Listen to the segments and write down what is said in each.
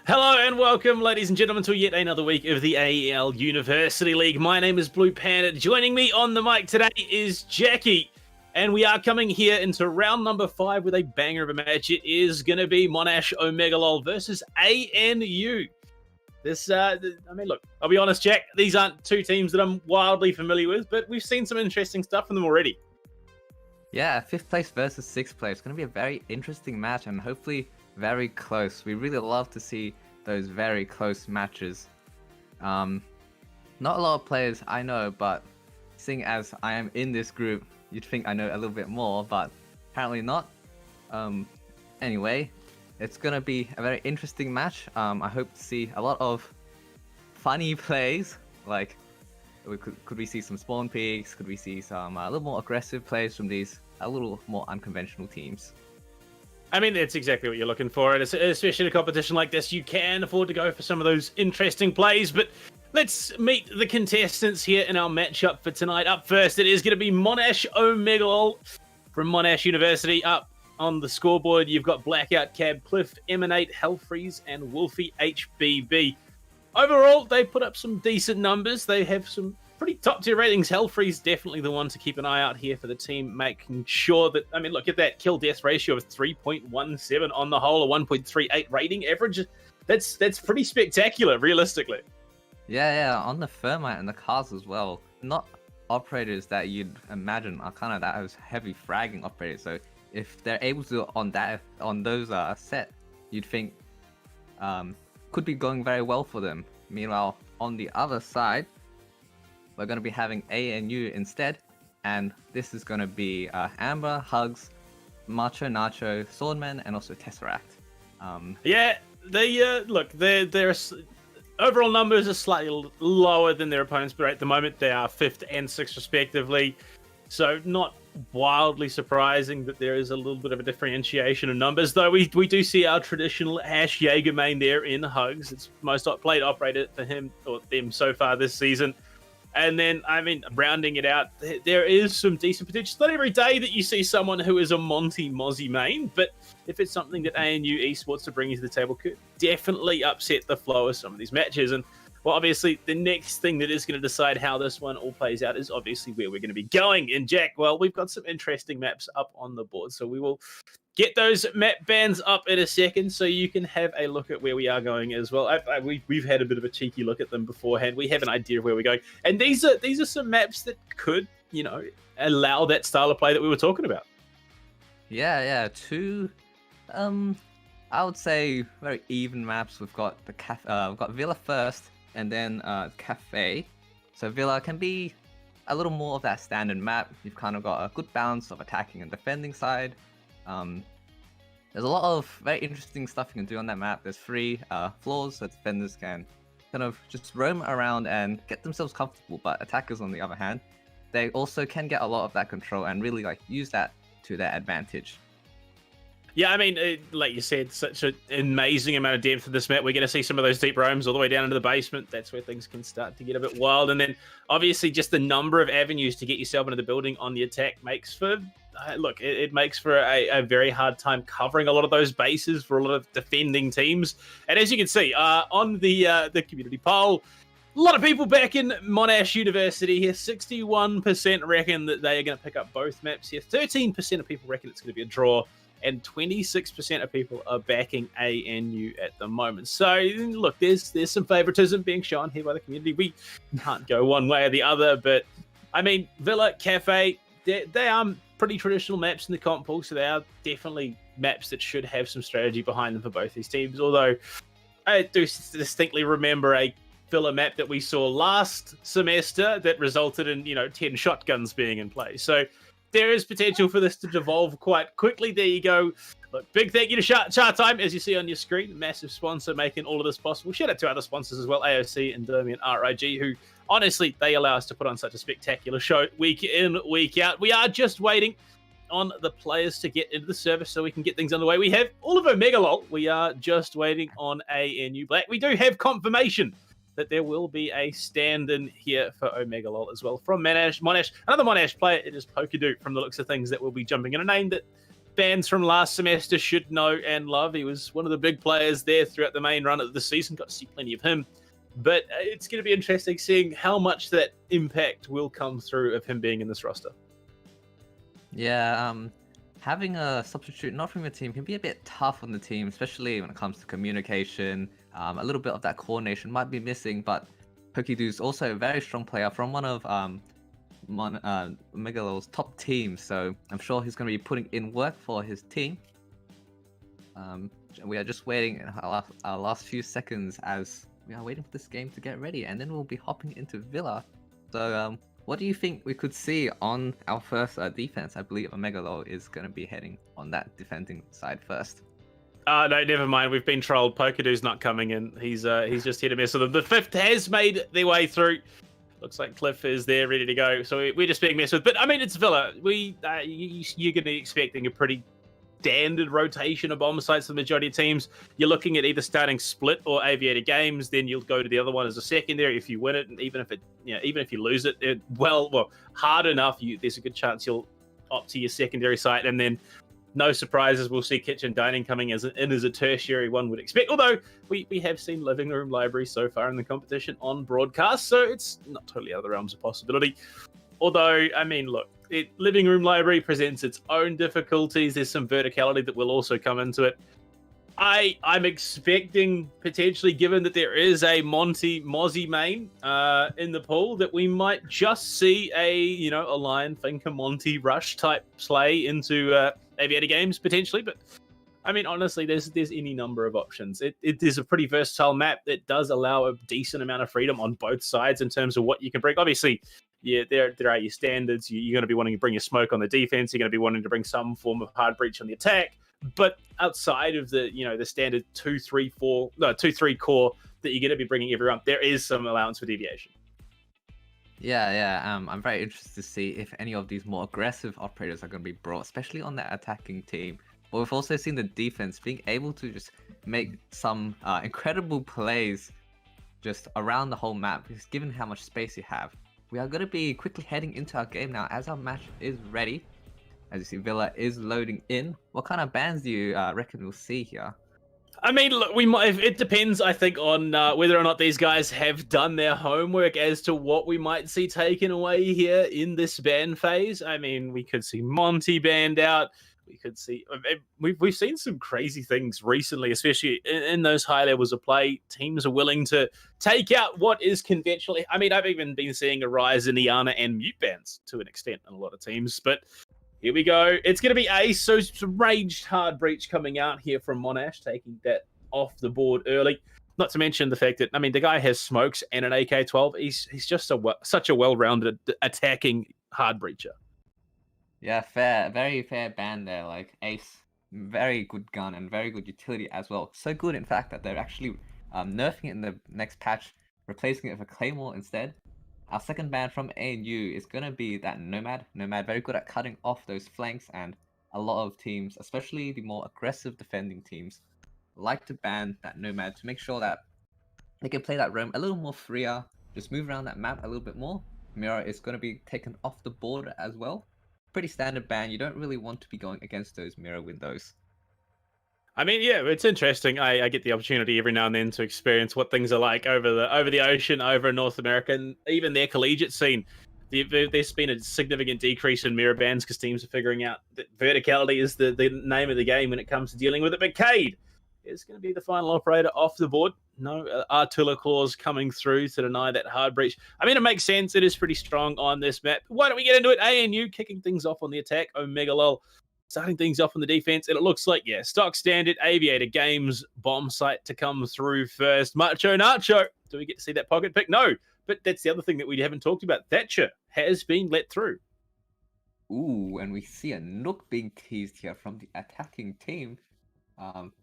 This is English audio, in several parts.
Hello and welcome, ladies and gentlemen, to yet another week of the AEL University League. My name is Bluepanda. Joining me on the mic today is Jackie. And we are coming here into round number 5 with a banger of a match. It is going to be Monash O-MEGA-LUL versus ANU. Look, I'll be honest, Jack, these aren't two teams that I'm wildly familiar with, but we've seen some interesting stuff from them already. Yeah, 5th place versus 6th place. It's going to be a very interesting match and hopefully very close. We really love to see those very close matches. Not a lot of players I know, but seeing as I am in this group, you'd think I know a little bit more, but apparently not. Anyway, it's going to be a very interesting match. I hope to see a lot of funny plays, like could we see some spawn peaks, could we see some a little more aggressive plays from these a little more unconventional teams. I mean, that's exactly what you're looking for, and especially in a competition like this, you can afford to go for some of those interesting plays, but let's meet the contestants here in our matchup for tonight. Up first, it is going to be Monash O-MEGA-LUL from Monash University. Up on the scoreboard, you've got Blackout Cab, Cliff, Emanate, Hellfreeze, and Wolfie HBB. Overall, they put up some decent numbers. They have some pretty top-tier ratings. Hellfreeze definitely the one to keep an eye out here for the team, making sure that, I mean, look at that kill-death ratio of 3.17 on the whole, a 1.38 rating average. That's pretty spectacular, realistically. Yeah, on the Thermite and the cars as well. Not operators that you'd imagine are kind of that those heavy fragging operators. So if they're able to on those set, you'd think could be going very well for them. Meanwhile, on the other side, we're going to be having ANU instead, and this is going to be Amber, Hugs, Macho Nacho, Swordman, and also Tesseract. Yeah, their overall numbers are slightly lower than their opponents, but at the moment they are 5th and 6th respectively. So not wildly surprising that there is a little bit of a differentiation in numbers, though we do see our traditional Ash Jaeger main there in Hugs. It's most played operator for him or them so far this season. And then, I mean, rounding it out, there is some decent potential. It's not every day that you see someone who is a Monty Mozzie main, but if it's something that ANU Esports are bringing to the table, could definitely upset the flow of some of these matches. And, well, obviously, the next thing that is going to decide how this one all plays out is obviously where we're going to be going. And, Jack, well, we've got some interesting maps up on the board, so we will get those map bands up in a second so you can have a look at where we are going as well. We've had a bit of a cheeky look at them beforehand. We have an idea of where we're going. And these are some maps that could, allow that style of play that we were talking about. Yeah. Two, I would say very even maps. We've got we've got Villa first, and then Cafe. So Villa can be a little more of that standard map. You've kind of got a good balance of attacking and defending side. There's a lot of very interesting stuff you can do on that map. There's 3 floors so defenders can kind of just roam around and get themselves comfortable, but attackers on the other hand, they also can get a lot of that control and really use that to their advantage. Yeah, I mean, like you said, such an amazing amount of depth in this map. We're going to see some of those deep roams all the way down into the basement. That's where things can start to get a bit wild. And then, obviously, just the number of avenues to get yourself into the building on the attack makes for... it makes for a very hard time covering a lot of those bases for a lot of defending teams. And as you can see, on the community poll, a lot of people back in Monash University here. 61% reckon that they are going to pick up both maps here. 13% of people reckon it's going to be a draw. And 26% of people are backing ANU at the moment. So, look, there's some favoritism being shown here by the community. We can't go one way or the other. But, I mean, Villa, Cafe, they are pretty traditional maps in the comp pool. So they are definitely maps that should have some strategy behind them for both these teams. Although, I do distinctly remember a Villa map that we saw last semester that resulted in, 10 shotguns being in play. So, there is potential for this to devolve quite quickly. There you go. Look, big thank you to Chatime, as you see on your screen. Massive sponsor making all of this possible. Shout out to other sponsors as well, AOC, Indomie, and RIG, who, honestly, they allow us to put on such a spectacular show week in, week out. We are just waiting on the players to get into the service so we can get things underway. We have all of O-MEGA-LUL. We are just waiting on ANU Black. We do have confirmation that there will be a stand-in here for O-MEGA-LUL as well from Monash. Another Monash player, it is Pokadu from the looks of things that will be jumping in. A name that fans from last semester should know and love. He was one of the big players there throughout the main run of the season. Got to see plenty of him. But it's going to be interesting seeing how much that impact will come through of him being in this roster. Yeah, having a substitute not from your team can be a bit tough on the team, especially when it comes to communication. A little bit of that coordination might be missing, but Pokedu's also a very strong player from one of O-MEGA-LUL's top teams, so I'm sure he's going to be putting in work for his team. We are just waiting our last few seconds as we are waiting for this game to get ready, and then we'll be hopping into Villa. So what do you think we could see on our first defense? I believe O-MEGA-LUL is going to be heading on that defending side first. No, never mind. We've been trolled. Pokedu's not coming in. He's just here to mess with them. The fifth has made their way through. Looks like Cliff is there, ready to go. So we're just being messed with. But I mean, it's Villa. You're going to be expecting a pretty standard rotation of bomb sites for the majority of teams. You're looking at either starting Split or Aviator Games. Then you'll go to the other one as a secondary if you win it, and even if you lose it, hard enough, there's a good chance you'll opt to your secondary site, and then. No surprises, we'll see Kitchen Dining coming in as a tertiary, one would expect. Although we have seen Living Room Library so far in the competition on broadcast, so it's not totally out of the realms of possibility. Although, I mean, look, Living Room Library presents its own difficulties. There's some verticality that will also come into it. I'm expecting, potentially, given that there is a Mozzie main in the pool, that we might just see a Lion Finker Monty Rush type play into Aviator Games, potentially. But, I mean, honestly, there's any number of options. It is a pretty versatile map that does allow a decent amount of freedom on both sides in terms of what you can bring. Obviously, yeah, there are your standards. You're going to be wanting to bring your smoke on the defense. You're going to be wanting to bring some form of hard breach on the attack. But outside of the the standard 2-3 core that you're going to be bringing everyone, there is some allowance for deviation. Yeah. I'm very interested to see if any of these more aggressive operators are going to be brought, especially on that attacking team. But we've also seen the defense being able to just make some incredible plays just around the whole map, because given how much space you have. We are going to be quickly heading into our game now as our match is ready. As you see, Villa is loading in. What kind of bans do you reckon we'll see here? I mean, look, we might. It depends, I think, on whether or not these guys have done their homework as to what we might see taken away here in this ban phase. I mean, we could see Monty banned out. We could see we've seen some crazy things recently, especially in those high levels of play. Teams are willing to take out what is conventionally. I mean, I've even been seeing a rise in Iana and mute bans to an extent in a lot of teams, but. Here we go. It's going to be Ace. So some ranged hard breach coming out here from Monash, taking that off the board early. Not to mention the fact that, I mean, the guy has smokes and an AK-12. He's just such a well-rounded attacking hard breacher. Yeah, fair. Very fair ban there. Like, Ace, very good gun and very good utility as well. So good, in fact, that they're actually nerfing it in the next patch, replacing it with a Claymore instead. Our second ban from ANU is going to be that Nomad. Nomad, very good at cutting off those flanks, and a lot of teams, especially the more aggressive defending teams, like to ban that Nomad to make sure that they can play that roam a little more freer, just move around that map a little bit more. Mirror is going to be taken off the board as well. Pretty standard ban. You don't really want to be going against those mirror windows. I mean, yeah, it's interesting. I get the opportunity every now and then to experience what things are like over the ocean, over in North America, and even their collegiate scene. There's been a significant decrease in mirror bans because teams are figuring out that verticality is the name of the game when it comes to dealing with it. But Cade is going to be the final operator off the board. No Artilla clause coming through to deny that hard breach. I mean, it makes sense. It is pretty strong on this map. Why don't we get into it? ANU kicking things off on the attack. O-MEGA-LUL starting things off on the defense, and it looks like, yeah, stock standard Aviator Games bomb site to come through first. Macho Nacho, do we get to see that pocket pick? No, but that's the other thing that we haven't talked about. Thatcher has been let through. Ooh, and we see a Nook being teased here from the attacking team.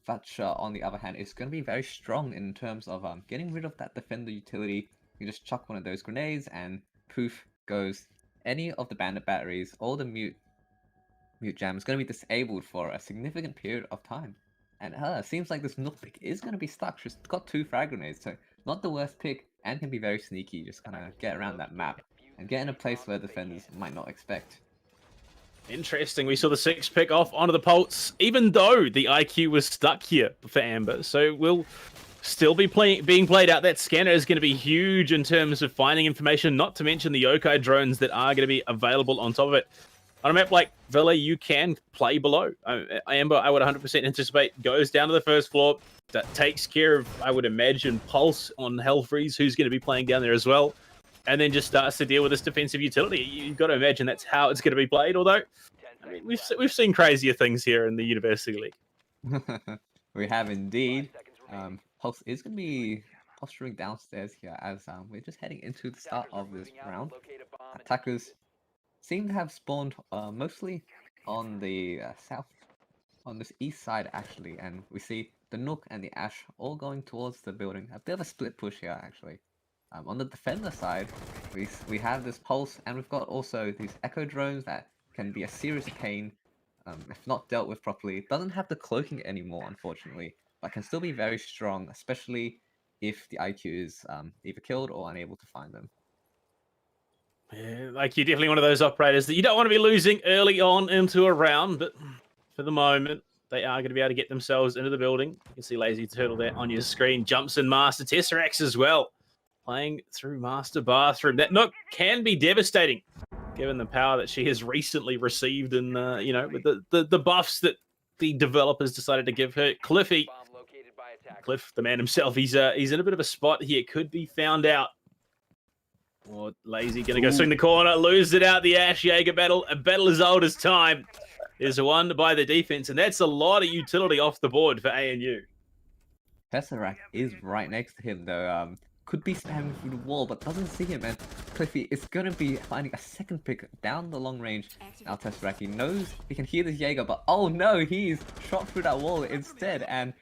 Thatcher, on the other hand, is going to be very strong in terms of getting rid of that defender utility. You just chuck one of those grenades, and poof goes any of the bandit batteries or the mute jam is going to be disabled for a significant period of time. And seems like this Nook pick is going to be stuck. She's got 2 frag grenades, so not the worst pick, and can be very sneaky, just kind of get around that map and get in a place where defenders might not expect. Interesting. We saw the 6 pick off onto the Pulse, even though the IQ was stuck here for Amber. So we'll still be being played out. That scanner is going to be huge in terms of finding information, not to mention the yokai drones that are going to be available on top of it. On a map like Villa, you can play below. Amber, I would 100% anticipate, goes down to the first floor. That takes care of, I would imagine, Pulse on Hellfreeze, who's going to be playing down there as well. And then just starts to deal with this defensive utility. You've got to imagine that's how it's going to be played. Although, I mean, we've seen crazier things here in the University League. We have indeed. Pulse is going to be posturing downstairs here as we're just heading into the start of this round. Attackers seem to have spawned mostly on the on this east side actually, and we see the Nook and the Ash all going towards the building. A bit of a split push here actually. On the defender side, we have this Pulse, and we've got also these Echo drones that can be a serious pain if not dealt with properly. It doesn't have the cloaking anymore, unfortunately, but can still be very strong, especially if the IQ is either killed or unable to find them. Yeah, like you're definitely one of those operators that you don't want to be losing early on into a round, but for the moment, they are going to be able to get themselves into the building. You can see Lazy Turtle there on your screen. Jumps in Master Tesseract as well. Playing through Master Bathroom. That Nook can be devastating, given the power that she has recently received and, you know, with the buffs that the developers decided to give her. Cliff, the man himself, he's in a bit of a spot here. Could be found out. Or Lazy going to go swing the corner, lose it out the Ash Jaeger battle. A battle as old as time is won by the defense, and that's a lot of utility off the board for ANU. Tesseract is right next to him, though. Could be spamming through the wall, but doesn't see him, and Cliffy is going to be finding a second pick down the long range. Now Tesseract, he knows he can hear this Jaeger, but oh no, he's shot through that wall instead, and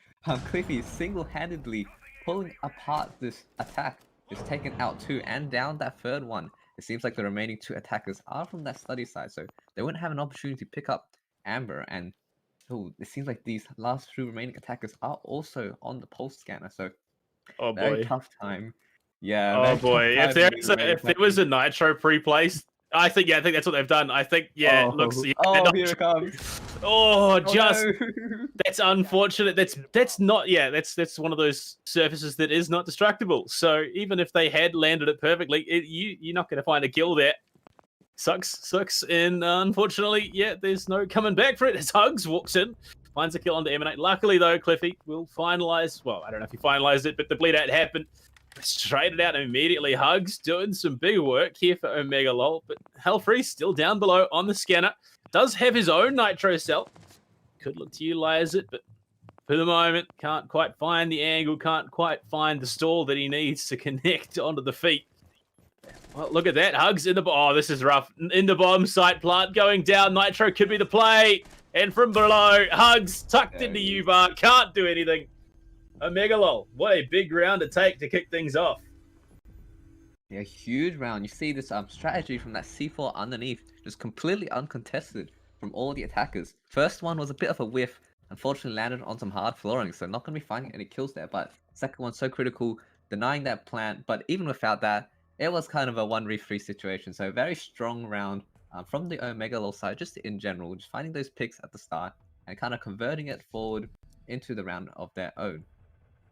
Cliffy is single-handedly pulling apart this attack. Just taken out 2 and down that third one. It seems like the remaining 2 attackers are from that study side, so they wouldn't have an opportunity to pick up Amber, and so it seems like these last 2 remaining attackers are also on the pulse scanner, so oh boy, very tough time. Yeah. Oh boy, if there was a Nitro pre-place, I think that's what they've done. I think it looks. Yeah, oh, here it comes. That's unfortunate. That's not. Yeah, that's one of those surfaces that is not destructible. So even if they had landed it perfectly, you're not going to find a kill there. Sucks, and unfortunately, yeah, there's no coming back for it. As Hugs walks in, finds a kill on the Emanate. Luckily though, Cliffy will finalize. Well, I don't know if he finalized it, but the bleed out happened. Straight it out immediately. Hugs doing some big work here for O-MEGA-LUL, but Hellfree still down below on the scanner. Does have his own Nitro cell. Could look to utilize it, but for the moment, can't quite find the angle, can't quite find the stall that he needs to connect onto the feet. Well, look at that. Hugs in the... Oh, this is rough. In the bottom site plant going down. Nitro could be the play. And from below, Hugs tucked into U-bar. Can't do anything. O-MEGA-LUL, what a big round to take to kick things off. Yeah, huge round. You see this strategy from that C4 underneath, just completely uncontested from all the attackers. First one was a bit of a whiff, unfortunately landed on some hard flooring, so not going to be finding any kills there, but second one so critical, denying that plant, but even without that, it was kind of a 1v3 situation, so a very strong round from the O-MEGA-LUL side, just in general, just finding those picks at the start, and kind of converting it forward into the round of their own.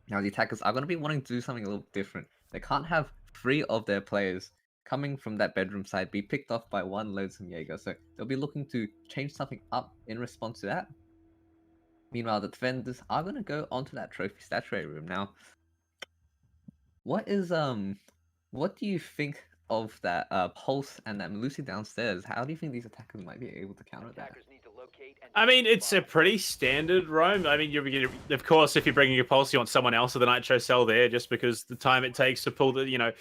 Now, the attackers are going to be wanting to do something a little different. They can't have 3 of their players coming from that bedroom side be picked off by one lonesome Jaeger. So they'll be looking to change something up in response to that. Meanwhile, the defenders are going to go onto that trophy statuary room. Now, what do you think of that Pulse and that Lucy downstairs? How do you think these attackers might be able to counter that? I mean, it's a pretty standard roam. I mean, of course, if you're bringing a Pulse, you want someone else with the Nitro cell there, just because the time it takes to pull the,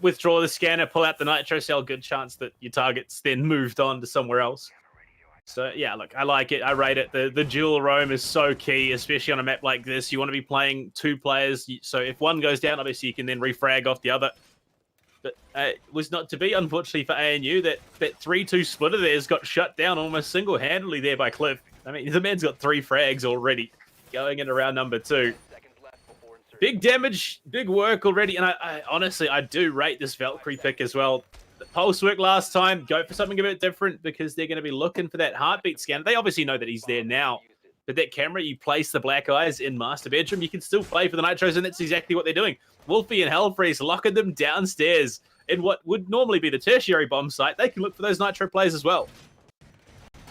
withdraw the scanner, pull out the Nitro cell, good chance that your target's then moved on to somewhere else. So, yeah, look, I like it. I rate it. The dual roam is so key, especially on a map like this. You want to be playing 2 players. So if one goes down, obviously you can then refrag off the other. But it was not to be, unfortunately, for ANU. That 3-2 splitter there has got shut down almost single-handedly there by Cliff. I mean, the man's got 3 frags already going into round number 2. Big damage, big work already. And I honestly, I do rate this Valkyrie pick as well. Pulse work last time. Go for something a bit different because they're going to be looking for that heartbeat scan. They obviously know that he's there now. But that camera, you place the black eyes in master bedroom, you can still play for the Nitros, and that's exactly what they're doing. Wolfie and Hellfreeze locking them downstairs in what would normally be the tertiary bomb site. They can look for those Nitro plays as well.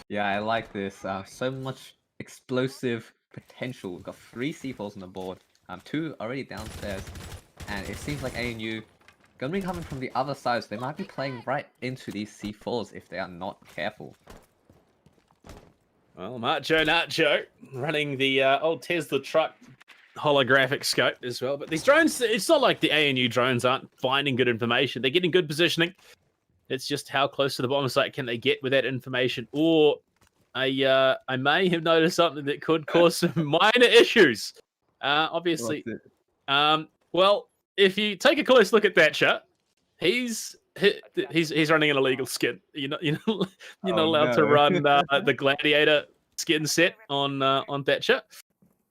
Yeah, I like this. So much explosive potential. We've got 3 C4s on the board. 2 already downstairs. And it seems like ANU gonna be coming from the other side, so they might be playing right into these C4s if they are not careful. Well, Macho Nacho running the old Tesla truck holographic scope as well. But these drones, it's not like the ANU drones aren't finding good information. They're getting good positioning. It's just how close to the bomb site can they get with that information. Or I may have noticed something that could cause some minor issues. Obviously. Well, if you take a close look at Thatcher, he's running an illegal skin. You're not allowed to run the Gladiator skin set on Thatcher,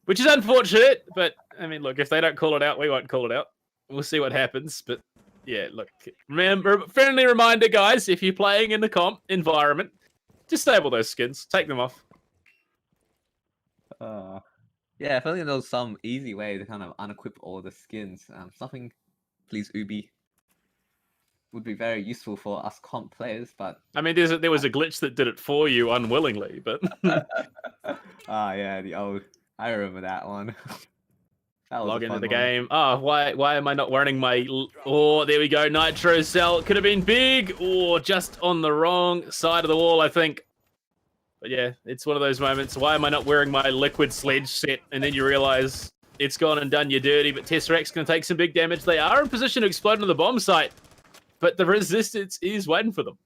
which is unfortunate. But I mean, look, if they don't call it out, we won't call it out. We'll see what happens. But yeah, look, remember, friendly reminder, guys, if you're playing in the comp environment, disable those skins, take them off. Yeah, if only there was some easy way to kind of unequip all the skins. Something, please, Ubi, would be very useful for us comp players, but... I mean, there was a glitch that did it for you unwillingly, but... yeah, the old... I remember that one. That was Log into the game. Why am I not wearing my... Oh, there we go. Nitro cell. Could have been big, or just on the wrong side of the wall, I think. But yeah, it's one of those moments. Why am I not wearing my liquid sledge set? And then you realize it's gone and done you dirty, but Tesseract's going to take some big damage. They are in position to explode on the bomb site, but the resistance is waiting for them.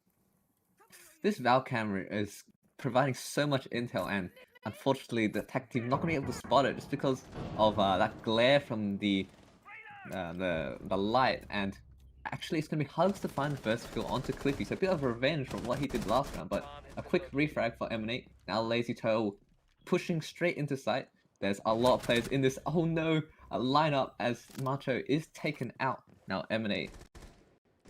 This Val camera is providing so much intel, and unfortunately the attack team not going to be able to spot it just because of that glare from the light. And actually, it's going to be hard to find the first kill onto Cliffy, so a bit of revenge from what he did last round, but a quick refrag for Emanate. Now Lazy Turtle pushing straight into sight. There's a lot of players in this, oh no, a lineup as Macho is taken out. Now Emanate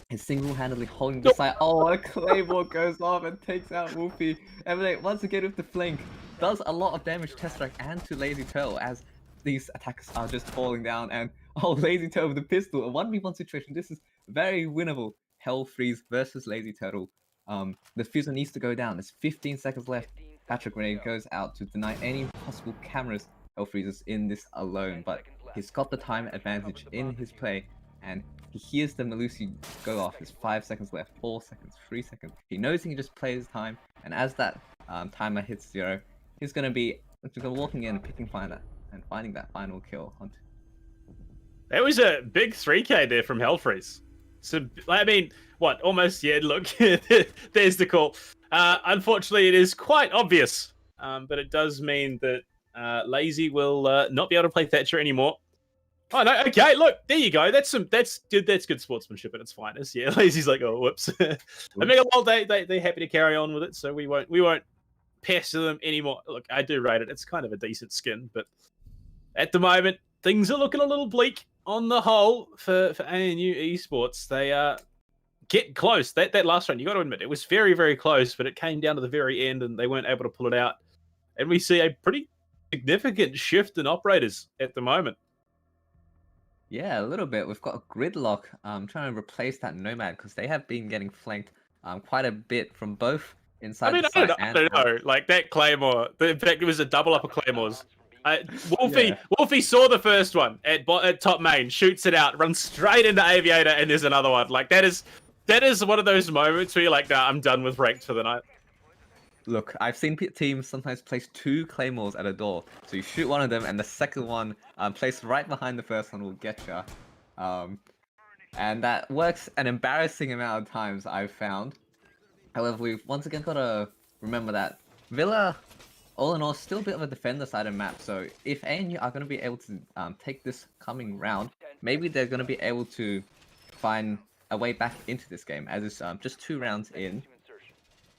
is single-handedly holding the site. Oh, a Claymore goes off and takes out Wolfie. Emanate once again with the flank. Does a lot of damage to Tesseract and to Lazy Turtle as these attackers are just falling down. And oh, Lazy Turtle with the pistol. A 1v1 situation. This is very winnable. Hellfreeze versus Lazy Turtle. The fuser needs to go down. There's 15 seconds left. Patrick Grenade goes out to deny any possible cameras. Hellfreeze is in this alone, but he's got the time advantage in his play, and he hears the Melusi go off. There's 5 seconds left, 4 seconds, 3 seconds. He knows he can just play his time, and as that timer hits 0, he's going to be walking in, picking finder, and finding that final kill. That was a big 3K there from Hellfreeze. So, I mean, what? Almost, yeah, look, there's the call. Unfortunately, it is quite obvious, but it does mean that Lazy will not be able to play Thatcher anymore. Oh, no, okay, look, there you go. That's good sportsmanship at its finest. Yeah, Lazy's like, oh, whoops. Omega-LUL, they're happy to carry on with it, so we won't pester them anymore. Look, I do rate it. It's kind of a decent skin, but at the moment, things are looking a little bleak on the whole for ANU Esports. They get close. That last round, you got to admit, it was very, very close, but it came down to the very end and they weren't able to pull it out. And we see a pretty significant shift in operators at the moment. Yeah, a little bit. We've got a Gridlock trying to replace that Nomad because they have been getting flanked quite a bit from both inside the site I don't know. Like that Claymore, in fact, it was a double up of Claymores. Wolfie saw the first one at top main, shoots it out, runs straight into Aviator, and there's another one. Like that is one of those moments where you're like, nah, I'm done with ranked for the night. Look, I've seen teams sometimes place 2 Claymores at a door. So you shoot one of them, and the second one placed right behind the first one will get you. And that works an embarrassing amount of times, I've found. However, we've once again got to remember that Villa, all in all, still a bit of a defender side of map. So if ANU are going to be able to take this coming round, maybe they're going to be able to find a way back into this game, as it's just 2 rounds in.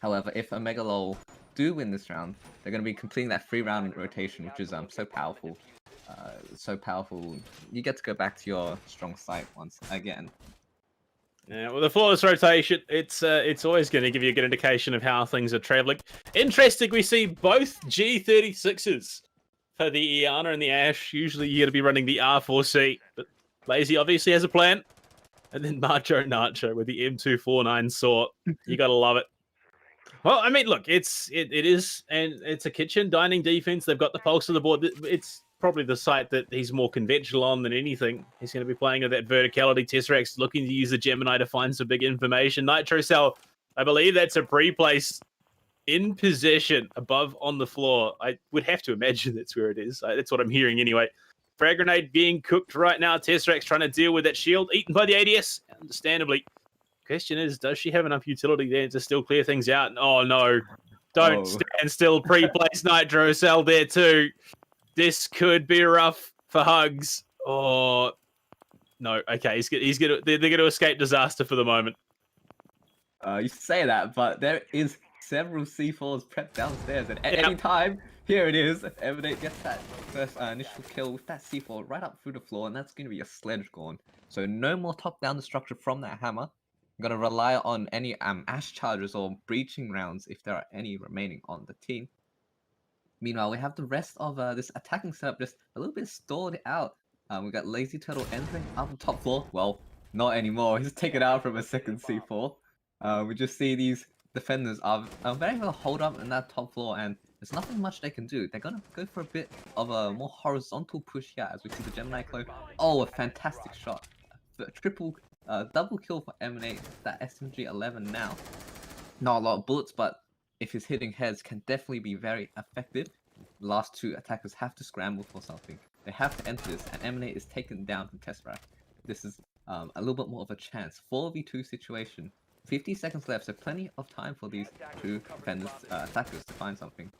However, if Omega-LUL do win this round, they're going to be completing that 3-round rotation, which is so powerful. So powerful. You get to go back to your strong site once again. Yeah, well, the flawless rotation, it's always going to give you a good indication of how things are traveling. Interesting, we see both G36s for the Iana and the Ash. Usually you're going to be running the R4C, but Lazy obviously has a plan. And then Macho Nacho with the M249 sort. You got to love it. Well, I mean, look, it is, and it's a kitchen dining defense. They've got the pulse of the board. It's probably the site that he's more conventional on than anything. He's going to be playing with that verticality. Tesseract looking to use the Gemini to find some big information. Nitro Cell, I believe that's a pre-place in possession above on the floor. I would have to imagine that's where it is. That's what I'm hearing anyway. Frag grenade being cooked right now. Tesseract trying to deal with that shield eaten by the ADS, understandably. Question is, does she have enough utility there to still clear things out? Oh, no. Don't stand still. Pre-place Nitro Cell there, too. This could be rough for Hugs. Oh, no. Okay, they're going to escape disaster for the moment. You say that, but there is several C4s prepped downstairs, and at any time, here it is. AEDT gets that first initial kill with that C4 right up through the floor, and that's going to be a sledge gone. So no more top-down destruction from that hammer. I'm going to rely on any Ash charges or breaching rounds if there are any remaining on the team. Meanwhile, we have the rest of this attacking setup just a little bit stalled out. We got Lazy Turtle entering up the top floor. Well, not anymore. He's taken out from a second C4. We just see these defenders are very well hold up in that top floor, and there's nothing much they can do. They're going to go for a bit of a more horizontal push here as we see the Gemini clone. Oh, a fantastic shot. Double kill for M&A, that SMG-11 now. Not a lot of bullets, but if he's hitting heads, can definitely be very effective. The last two attackers have to scramble for something. They have to enter this, and M&A is taken down from Tesseract. This is a little bit more of a chance. 4v2 situation. 50 seconds left, so plenty of time for these two defenders, attackers to find something.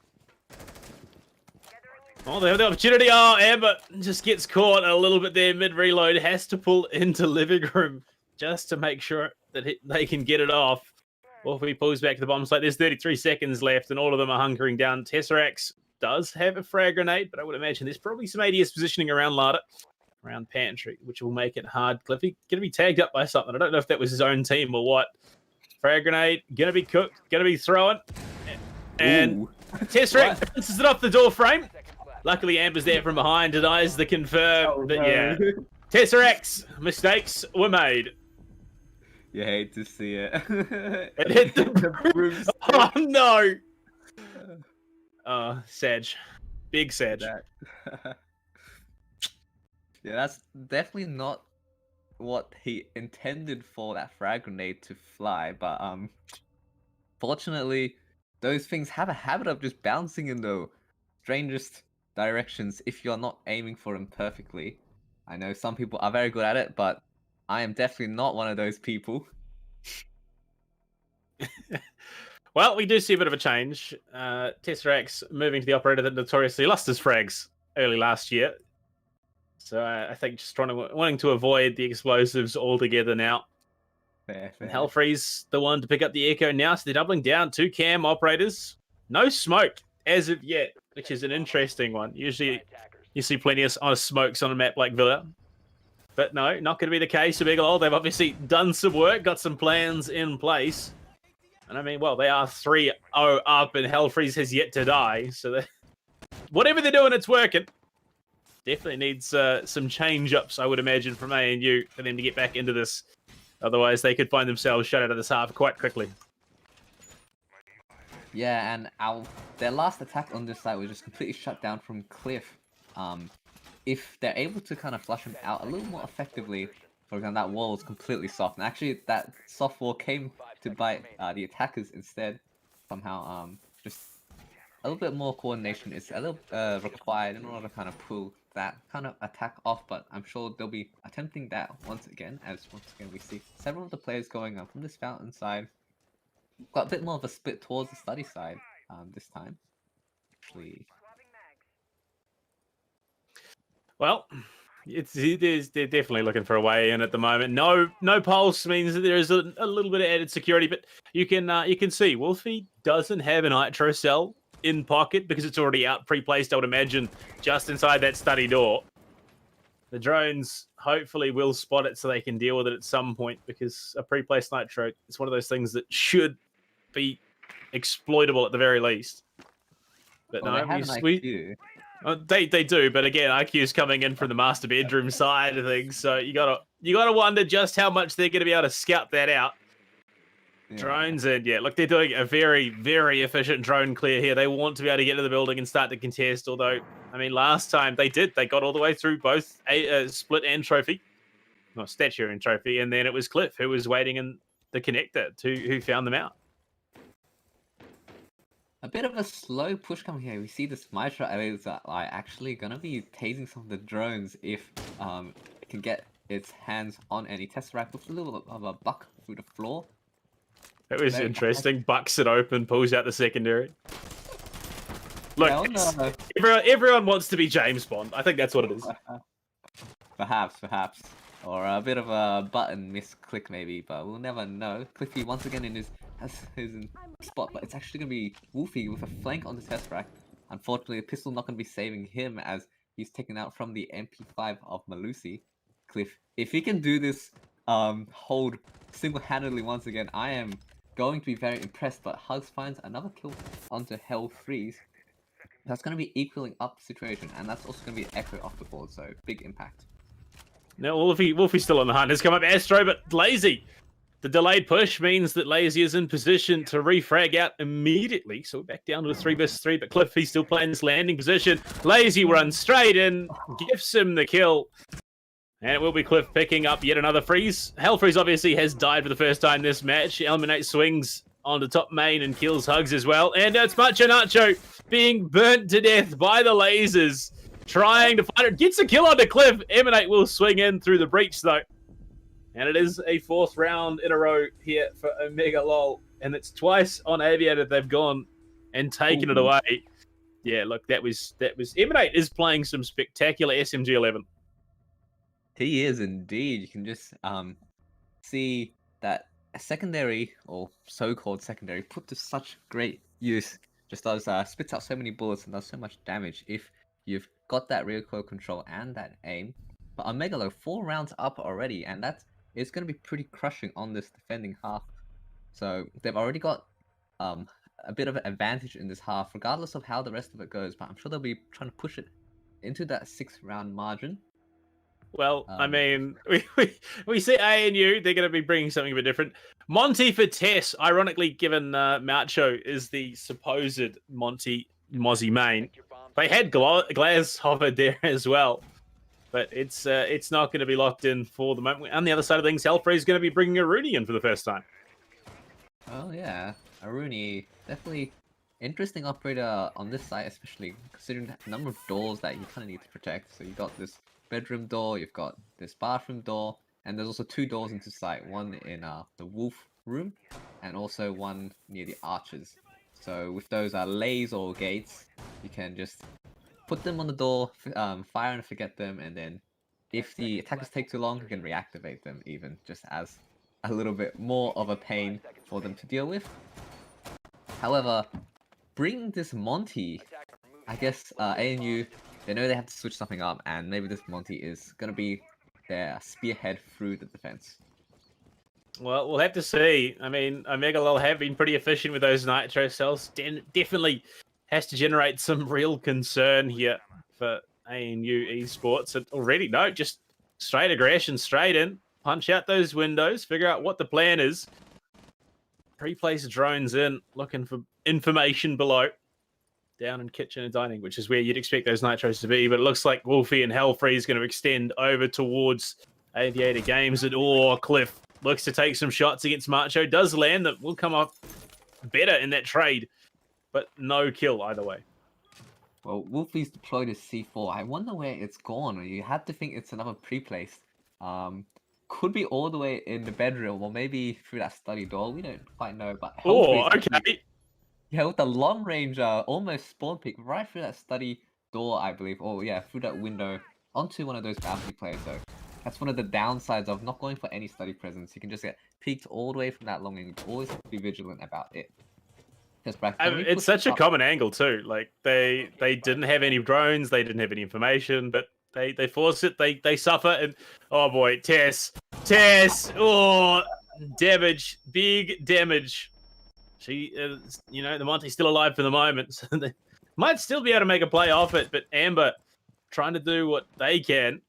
Oh, they have the opportunity. Oh, Amber just gets caught a little bit there mid-reload. Has to pull into living room just to make sure that they can get it off. Well, if he pulls back to the bomb site, there's 33 seconds left, and all of them are hunkering down. Tesseract does have a frag grenade, but I would imagine there's probably some ADS positioning around Larder, around Pantry, which will make it hard. Cliffy going to be tagged up by something. I don't know if that was his own team or what. Frag grenade, going to be cooked, going to be thrown. And Tesseract bounces it off the door frame. Luckily, Amber's there from behind, denies the confirm. But yeah, Tesseract's mistakes were made. You hate to see it. It hit the broomstick. Oh, no. Sag. Big Sag. Yeah, that's definitely not what he intended for that frag grenade to fly, but fortunately, those things have a habit of just bouncing in the strangest directions if you're not aiming for them perfectly. I know some people are very good at it, but I am definitely not one of those people. Well, we do see a bit of a change. Tesseract's moving to the operator that notoriously lost his frags early last year. So I think just wanting to avoid the explosives altogether now. Fair. And Hellfree's the one to pick up the echo now, so they're doubling down. 2 cam operators. No smoke as of yet, which is an interesting one. Usually you see plenty of smokes on a map like Villa. But no, not going to be the case of AEL. They've obviously done some work, got some plans in place. And I mean, well, they are 3-0 up, and Hellfreeze has yet to die. So whatever they're doing, it's working. Definitely needs some change-ups, I would imagine, from ANU for them to get back into this. Otherwise, they could find themselves shut out of this half quite quickly. Yeah, and their last attack on this side was just completely shut down from Cliff. If they're able to kind of flush him out a little more effectively, for example, that wall was completely soft. And actually, that soft wall came to bite the attackers instead. Somehow, just a little bit more coordination is a little required in order to kind of pull that kind of attack off. But I'm sure they'll be attempting that once again, as once again we see several of the players going from this fountain side. Got a bit more of a split towards the study side this time. Actually. Well, they're definitely looking for a way in at the moment. No pulse means that there is a little bit of added security, but you can see Wolfie doesn't have a nitro cell in pocket because it's already out pre-placed, I would imagine, just inside that study door. The drones hopefully will spot it so they can deal with it at some point, because a pre-placed nitro is one of those things that should be exploitable at the very least. But Well, no, they have an IQ. they do, but again, IQ's coming in from the master bedroom side of things, so you gotta wonder just how much they're gonna be able to scout that out. Yeah. Drones, and yeah, look, they're doing a very, very efficient drone clear here. They want to be able to get to the building and start to contest, although, I mean, last time they did. They got all the way through both a split and trophy. Not statue and trophy, and then it was Cliff who was waiting in the connector who found them out. A bit of a slow push coming here. We see this Mitra is actually gonna be tasing some of the drones if it can get its hands on any test rack with a little bit of a buck through the floor. It was interesting. Bucks it open, pulls out the secondary. Look, everyone wants to be James Bond. I think that's what it is. Perhaps. Or a bit of a button misclick maybe, but we'll never know. Cliffy once again in his spot, but it's actually going to be Wolfie with a flank on the test rack. Unfortunately, the pistol not going to be saving him as he's taken out from the MP5 of Malusi. Cliff, if he can do this hold single-handedly once again, I am going to be very impressed, but Hugs finds another kill onto Hell Freeze. That's going to be equaling up the situation, and that's also going to be echo off the board, so big impact. Now, Wolfie's still on the hunt. Has come up Astro, but Lazy. The delayed push means that Lazy is in position to refrag out immediately. So we're back down to a 3 vs 3, but Cliff, he's still playing this landing position. Lazy runs straight in, gifts him the kill. And it will be Cliff picking up yet another freeze. Hell Freeze obviously has died for the first time this match. Eliminate swings onto top main and kills Hugs as well. And it's Macho Nacho being burnt to death by the lasers. Trying to find it. Gets a kill onto Cliff. Emanate will swing in through the breach though. And it is a 4th round in a row here for O-MEGA-LUL. And it's twice on Aviator they've gone and taken it away. Yeah, look, that was Emanate is playing some spectacular SMG 11. He is indeed. You can just see that a secondary, or so-called secondary, put to such great use. Just does spits out so many bullets and does so much damage if you've got that recoil control and that aim. But O-MEGA-LUL 4 rounds up already, and that is going to be pretty crushing on this defending half. So they've already got a bit of an advantage in this half, regardless of how the rest of it goes. But I'm sure they'll be trying to push it into that 6th round margin. Well, I mean, we see ANU, they're going to be bringing something a bit different. Monty for Tess, ironically, given Macho is the supposed Mozzie main. They had Glaz hovered there as well, but it's not going to be locked in for the moment. On the other side of things, Hellfrey is going to be bringing a Rooney in for the first time. Oh yeah, a Rooney, definitely interesting operator on this side, especially considering the number of doors that you kind of need to protect. So you got this bedroom door, you've got this bathroom door, and there's also 2 doors into site, one in the wolf room and also one near the archers. So with those lays or gates, you can just put them on the door, fire and forget them, and then if the attackers take too long, you can reactivate them even, just as a little bit more of a pain for them to deal with. However, bring this Monty, I guess ANU, they know they have to switch something up, and maybe this Monty is going to be their spearhead through the defense. Well, we'll have to see. I mean, O-MEGA-LUL have been pretty efficient with those nitro cells. Definitely has to generate some real concern here for ANU Esports. And already, no, just straight aggression, straight in, punch out those windows, figure out what the plan is. Pre-place drones in, looking for information below. Down in kitchen and dining, which is where you'd expect those nitros to be. But it looks like Wolfie and Hellfree is going to extend over towards Aviator Games. And Cliff looks to take some shots against Macho. Does land that will come off better in that trade, but no kill either way. Well, Wolfie's deployed his C4. I wonder where it's gone. You had to think it's another pre-place. Could be all the way in the bedroom, or maybe through that study door. We don't quite know. But okay. Yeah, with the long range, almost spawn peek right through that study door, I believe. Oh yeah, through that window onto one of those balcony players. So that's one of the downsides of not going for any study presence. You can just get peeked all the way from that long range. Always have to be vigilant about it. It's such a common angle too. Like they didn't have any drones, they didn't have any information, but They force it. They suffer, and oh boy, Tess, oh, damage, big damage. She, the Monty's still alive for the moment, so they might still be able to make a play off it. But Amber trying to do what they can.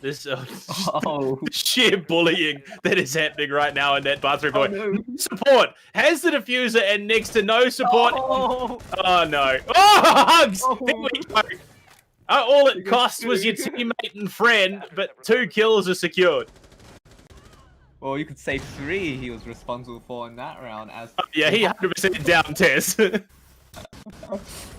This sheer bullying that is happening right now in that bathroom. Oh, no. Support has the diffuser and next to no support. Oh no! Oh, hugs! Oh. There we go. All it cost was your teammate and friend, but 2 kills are secured. Well, you could say 3 he was responsible for in that round. As Yeah, he 100% down Tess.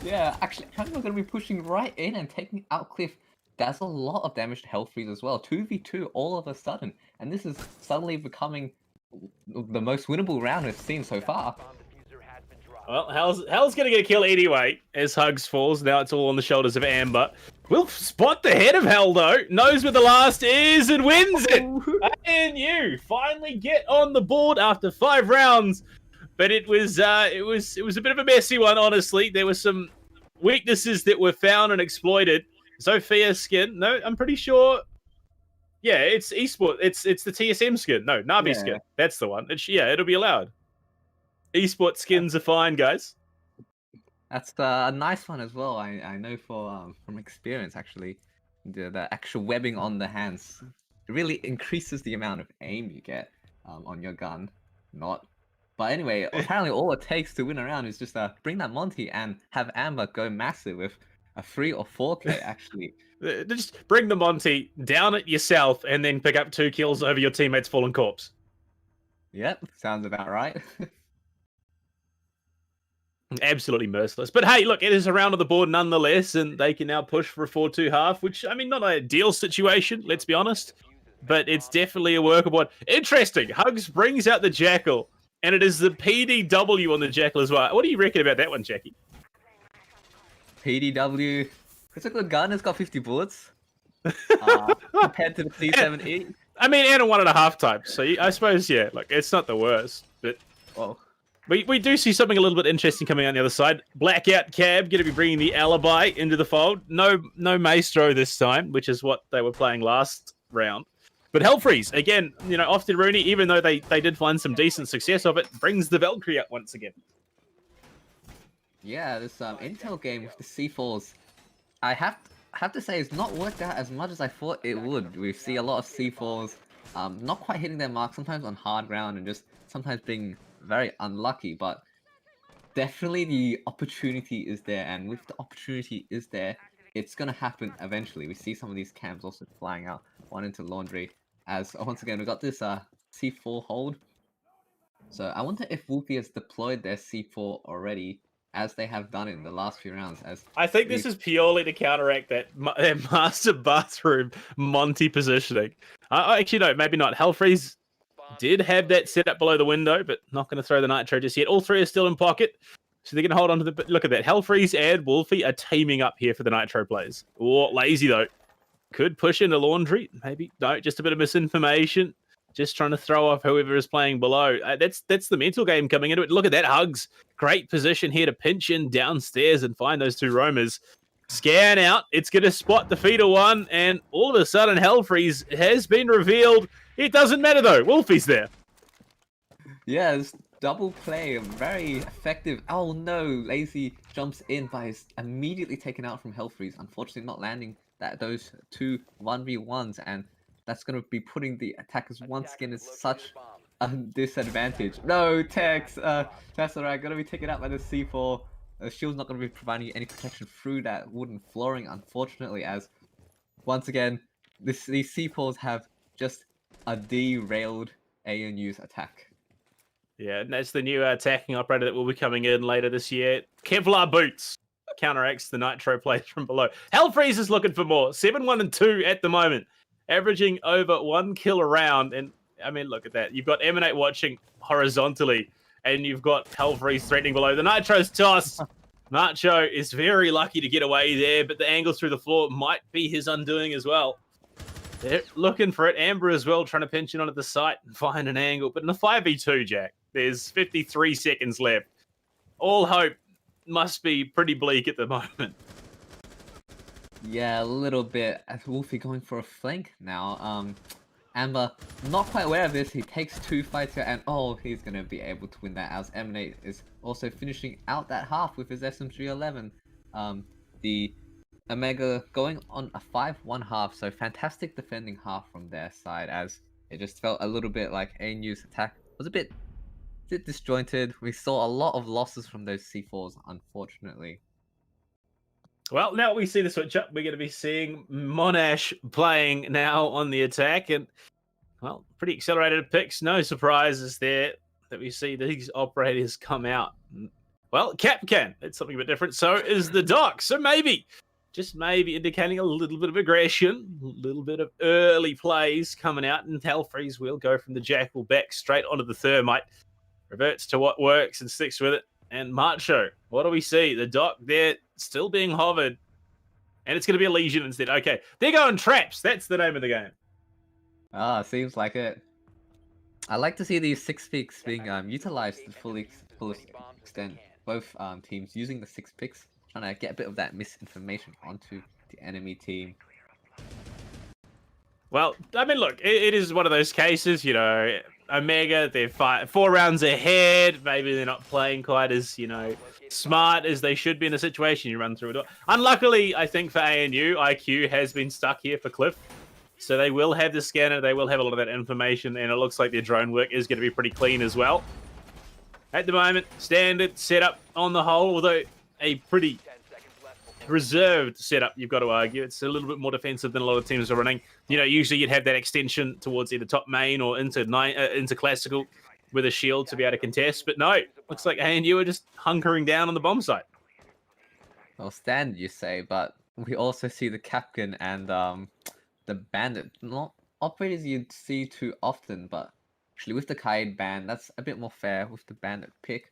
Yeah, actually, I'm going to be pushing right in and taking out Cliff. That's a lot of damage to Health Freeze as well. 2v2 all of a sudden. And this is suddenly becoming the most winnable round we've seen so far. Well, Hell's going to get a kill anyway as Hugs falls. Now it's all on the shoulders of Amber. Will spot the head of Hell, though. Knows where the last is and wins it. ANU finally get on the board after 5 rounds. But it was a bit of a messy one, honestly. There were some weaknesses that were found and exploited. Sophia skin. No, I'm pretty sure. Yeah, it's esports. It's the TSM skin. No, Navi skin. That's the one. It'll be allowed. Esports skins are fine, guys. That's a nice one as well. I know from experience actually, the actual webbing on the hands really increases the amount of aim you get on your gun. But anyway, apparently all it takes to win a round is just bring that Monty and have Amber go massive with a 3 or 4K actually. Just bring the Monty, down it yourself, and then pick up 2 kills over your teammate's fallen corpse. Yep, sounds about right. Absolutely merciless. But hey, look, it is a round of the board nonetheless, and they can now push for a 4-2 half, which, I mean, not an ideal situation, let's be honest, but it's definitely a workable one. Interesting. Hugs brings out the Jackal, and it is the PDW on the Jackal as well. What do you reckon about that one, Jackie? PDW, it's a good gun. It's got 50 bullets compared to the P7E. I mean, and a 1.5 type, so I suppose, yeah, like, it's not the worst, but... Well, We do see something a little bit interesting coming on the other side. Blackout Cab going to be bringing the Alibi into the fold. No Maestro this time, which is what they were playing last round. But Hellfreeze, again, often Rooney, even though they did find some decent success of it, brings the Valkyrie out once again. Yeah, this Intel game with the C4s, I have to say it's not worked out as much as I thought it would. We see a lot of C4s not quite hitting their mark, sometimes on hard ground and just sometimes being very unlucky, but definitely the opportunity is there, and with the opportunity is there, it's gonna happen eventually. We see some of these cams also flying out, one into laundry, as once again we got this C4 hold. So I wonder if Wolfie has deployed their C4 already, as they have done in the last few rounds. As I think this is purely to counteract that master bathroom Monty positioning. Actually, no, maybe not. Hellfreeze did have that set up below the window, but not going to throw the Nitro just yet. All 3 are still in pocket, so they're going to hold on to the... Look at that. Hellfreeze and Wolfie are teaming up here for the Nitro plays. Oh, lazy, though. Could push into laundry. Maybe. No, just a bit of misinformation. Just trying to throw off whoever is playing below. That's the mental game coming into it. Look at that. Hugs. Great position here to pinch in downstairs and find those 2 roamers. Scan out. It's going to spot the feeder 1, and all of a sudden, Hellfreeze has been revealed. It doesn't matter, though. Wolfie's there. Yeah, this double play, very effective. Oh no, Lazy jumps in, but is immediately taken out from Hellfreeze. Unfortunately, not landing those 2 1v1s, and that's going to be putting the attackers once again at such a disadvantage. No, Tex, that's alright. Going to be taken out by the C4. The shield's not going to be providing you any protection through that wooden flooring, unfortunately, as once again, these C4s have just derailed ANU's attack. Yeah, and that's the new attacking operator that will be coming in later this year. Kevlar boots counteracts the Nitro plays from below. Hellfreeze is looking for more. 7-1-2 at the moment, averaging over 1 kill a round. And I mean, look at that. You've got Emanate watching horizontally, and you've got Hellfreeze threatening below. The Nitro's toss. Nacho is very lucky to get away there, but the angles through the floor might be his undoing as well. They're looking for it. Amber as well, trying to pinch it onto the site and find an angle. But in a 5v2, Jack, there's 53 seconds left. All hope must be pretty bleak at the moment. Yeah, a little bit. As Wolfie going for a flank now. Amber, not quite aware of this, he takes 2 fights here, and oh, he's gonna be able to win that as Emanate is also finishing out that half with his SMG11. The Omega going on a 5-1 half, so fantastic defending half from their side, as it just felt a little bit like ANU's attack was a bit disjointed. We saw a lot of losses from those C4s, unfortunately. Well, now we see the switch up. We're going to be seeing Monash playing now on the attack, and well, pretty accelerated picks. No surprises there that we see these operators come out. Well, Capcan, it's something a bit different. So is the Doc. So maybe, just maybe, indicating a little bit of aggression, a little bit of early plays coming out, and Hellfreeze will go from the Jackal back straight onto the Thermite. Reverts to what works and sticks with it. And Macho, what do we see? The Doc there still being hovered. And it's going to be a Legion instead. Okay, they're going traps. That's the name of the game. Ah, seems like it. I like to see these 6 picks being utilized to full extent. Both teams using the 6 picks, trying to get a bit of that misinformation onto the enemy team. Well, I mean, look, it is one of those cases, you know, Omega, they're 4 rounds ahead. Maybe they're not playing quite as, you know, smart as they should be in the situation. You run through it. Unluckily, I think for ANU, IQ has been stuck here for Cliff. So they will have the scanner. They will have a lot of that information. And it looks like their drone work is going to be pretty clean as well. At the moment, standard setup on the whole, although a pretty reserved setup, you've got to argue. It's a little bit more defensive than a lot of teams are running. You know, usually you'd have that extension towards either top main or into classical with a shield to be able to contest. But no, looks like ANU are just hunkering down on the bomb site. Well, standard you say, but we also see the Capcan and the Bandit. Not operators you'd see too often, but actually with the Kaid ban, that's a bit more fair with the Bandit pick.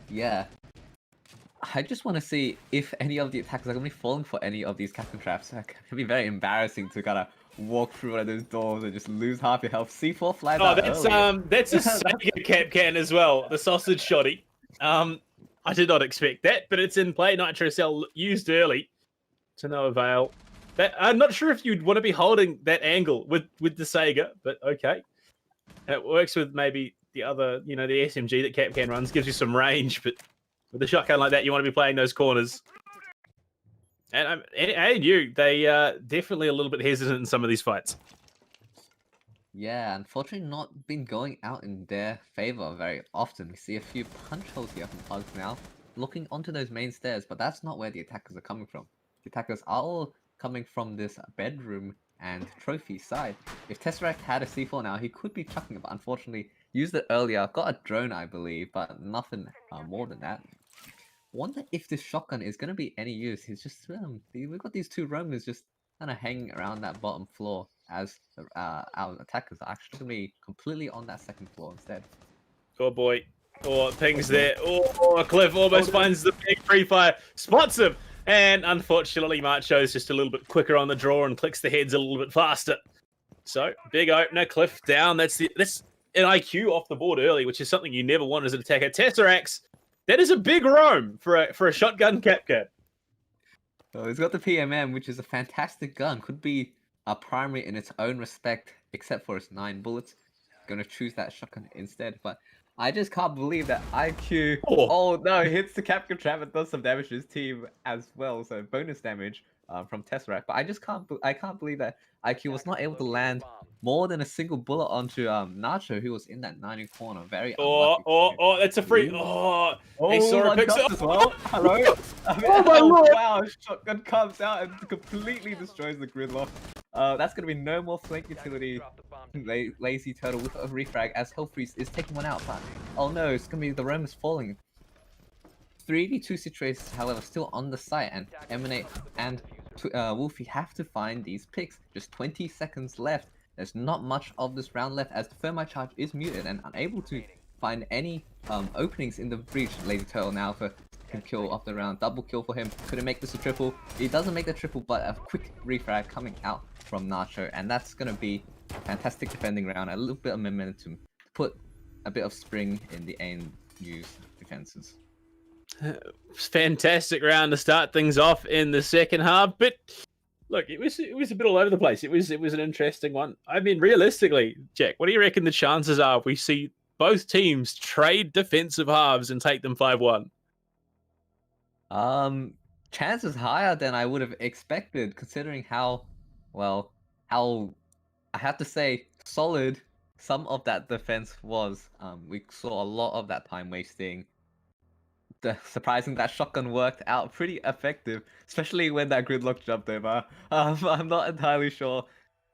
Yeah. I just want to see if any of the attackers are going to be falling for any of these Capcan traps. It can be very embarrassing to kind of walk through one of those doors and just lose half your health. C4 flies out early. That's a Sega Capcan as well, the sausage shoddy. I did not expect that, but it's in play. Nitro Cell used early to no avail. I'm not sure if you'd want to be holding that angle with the Sega, but okay. It works with maybe the other, you know, the SMG that Capcan runs, gives you some range, but with a shotgun like that, you want to be playing those corners. And ANU, they definitely a little bit hesitant in some of these fights. Yeah, unfortunately not been going out in their favor very often. We see a few punch holes here from Pugs now, looking onto those main stairs, but that's not where the attackers are coming from. The attackers are all coming from this bedroom and trophy side. If Tesseract had a C4 now, he could be chucking it, but unfortunately used it earlier. Got a drone, I believe, but nothing more than that. Wonder if this shotgun is going to be any use. He's just we've got these 2 roamers just kind of hanging around that bottom floor, as our attackers are actually going to be completely on that 2nd floor instead. Oh boy. Oh, pings there. Oh, Cliff almost finds the big free fire, spots him, and unfortunately Macho's just a little bit quicker on the draw and clicks the heads a little bit faster. So, big opener, Cliff down. That's an IQ off the board early, which is something you never want as an attacker. Tesseracts, that is a big roam for a shotgun Capcan. So he's got the PMM, which is a fantastic gun. Could be a primary in its own respect, except for its 9 bullets. Gonna choose that shotgun instead, but I just can't believe that IQ. Oh no, hits the Capcan trap and does some damage to his team as well. So bonus damage from Tesseract. But I can't believe that IQ was not able to land more than a single bullet onto Nacho, who was in that 90 corner. Very unlucky. That's a free. Hey, Sora picks up as well. Hello. Oh my lord! Wow, shotgun comes out and completely destroys the gridlock. That's gonna be no more flank utility. Lazy Turtle with a refrag as Hellfreeze is taking one out, but oh no, it's gonna be the roam is falling. 3v2 situations, however, still on the site, and Emanate and Wolfie have to find these picks. Just 20 seconds left. There's not much of this round left as the thermite charge is muted and unable to find any openings in the breach. Lazy Turtle now can kill off the round. Double kill for him. Couldn't make this a triple. He doesn't make the triple, but a quick refrag coming out from Nacho, and that's gonna be a fantastic defending round. A little bit of momentum to put a bit of spring in the ANU's defenses. Fantastic round to start things off in the second half, but look, it was a bit all over the place. It was an interesting one. I mean, realistically, Jack, what do you reckon the chances are we see both teams trade defensive halves and take them 5-1? Chances higher than I would have expected, considering how I have to say solid some of that defense was. We saw a lot of that time wasting. Surprising that shotgun worked out pretty effective, especially when that gridlock jumped over. I'm not entirely sure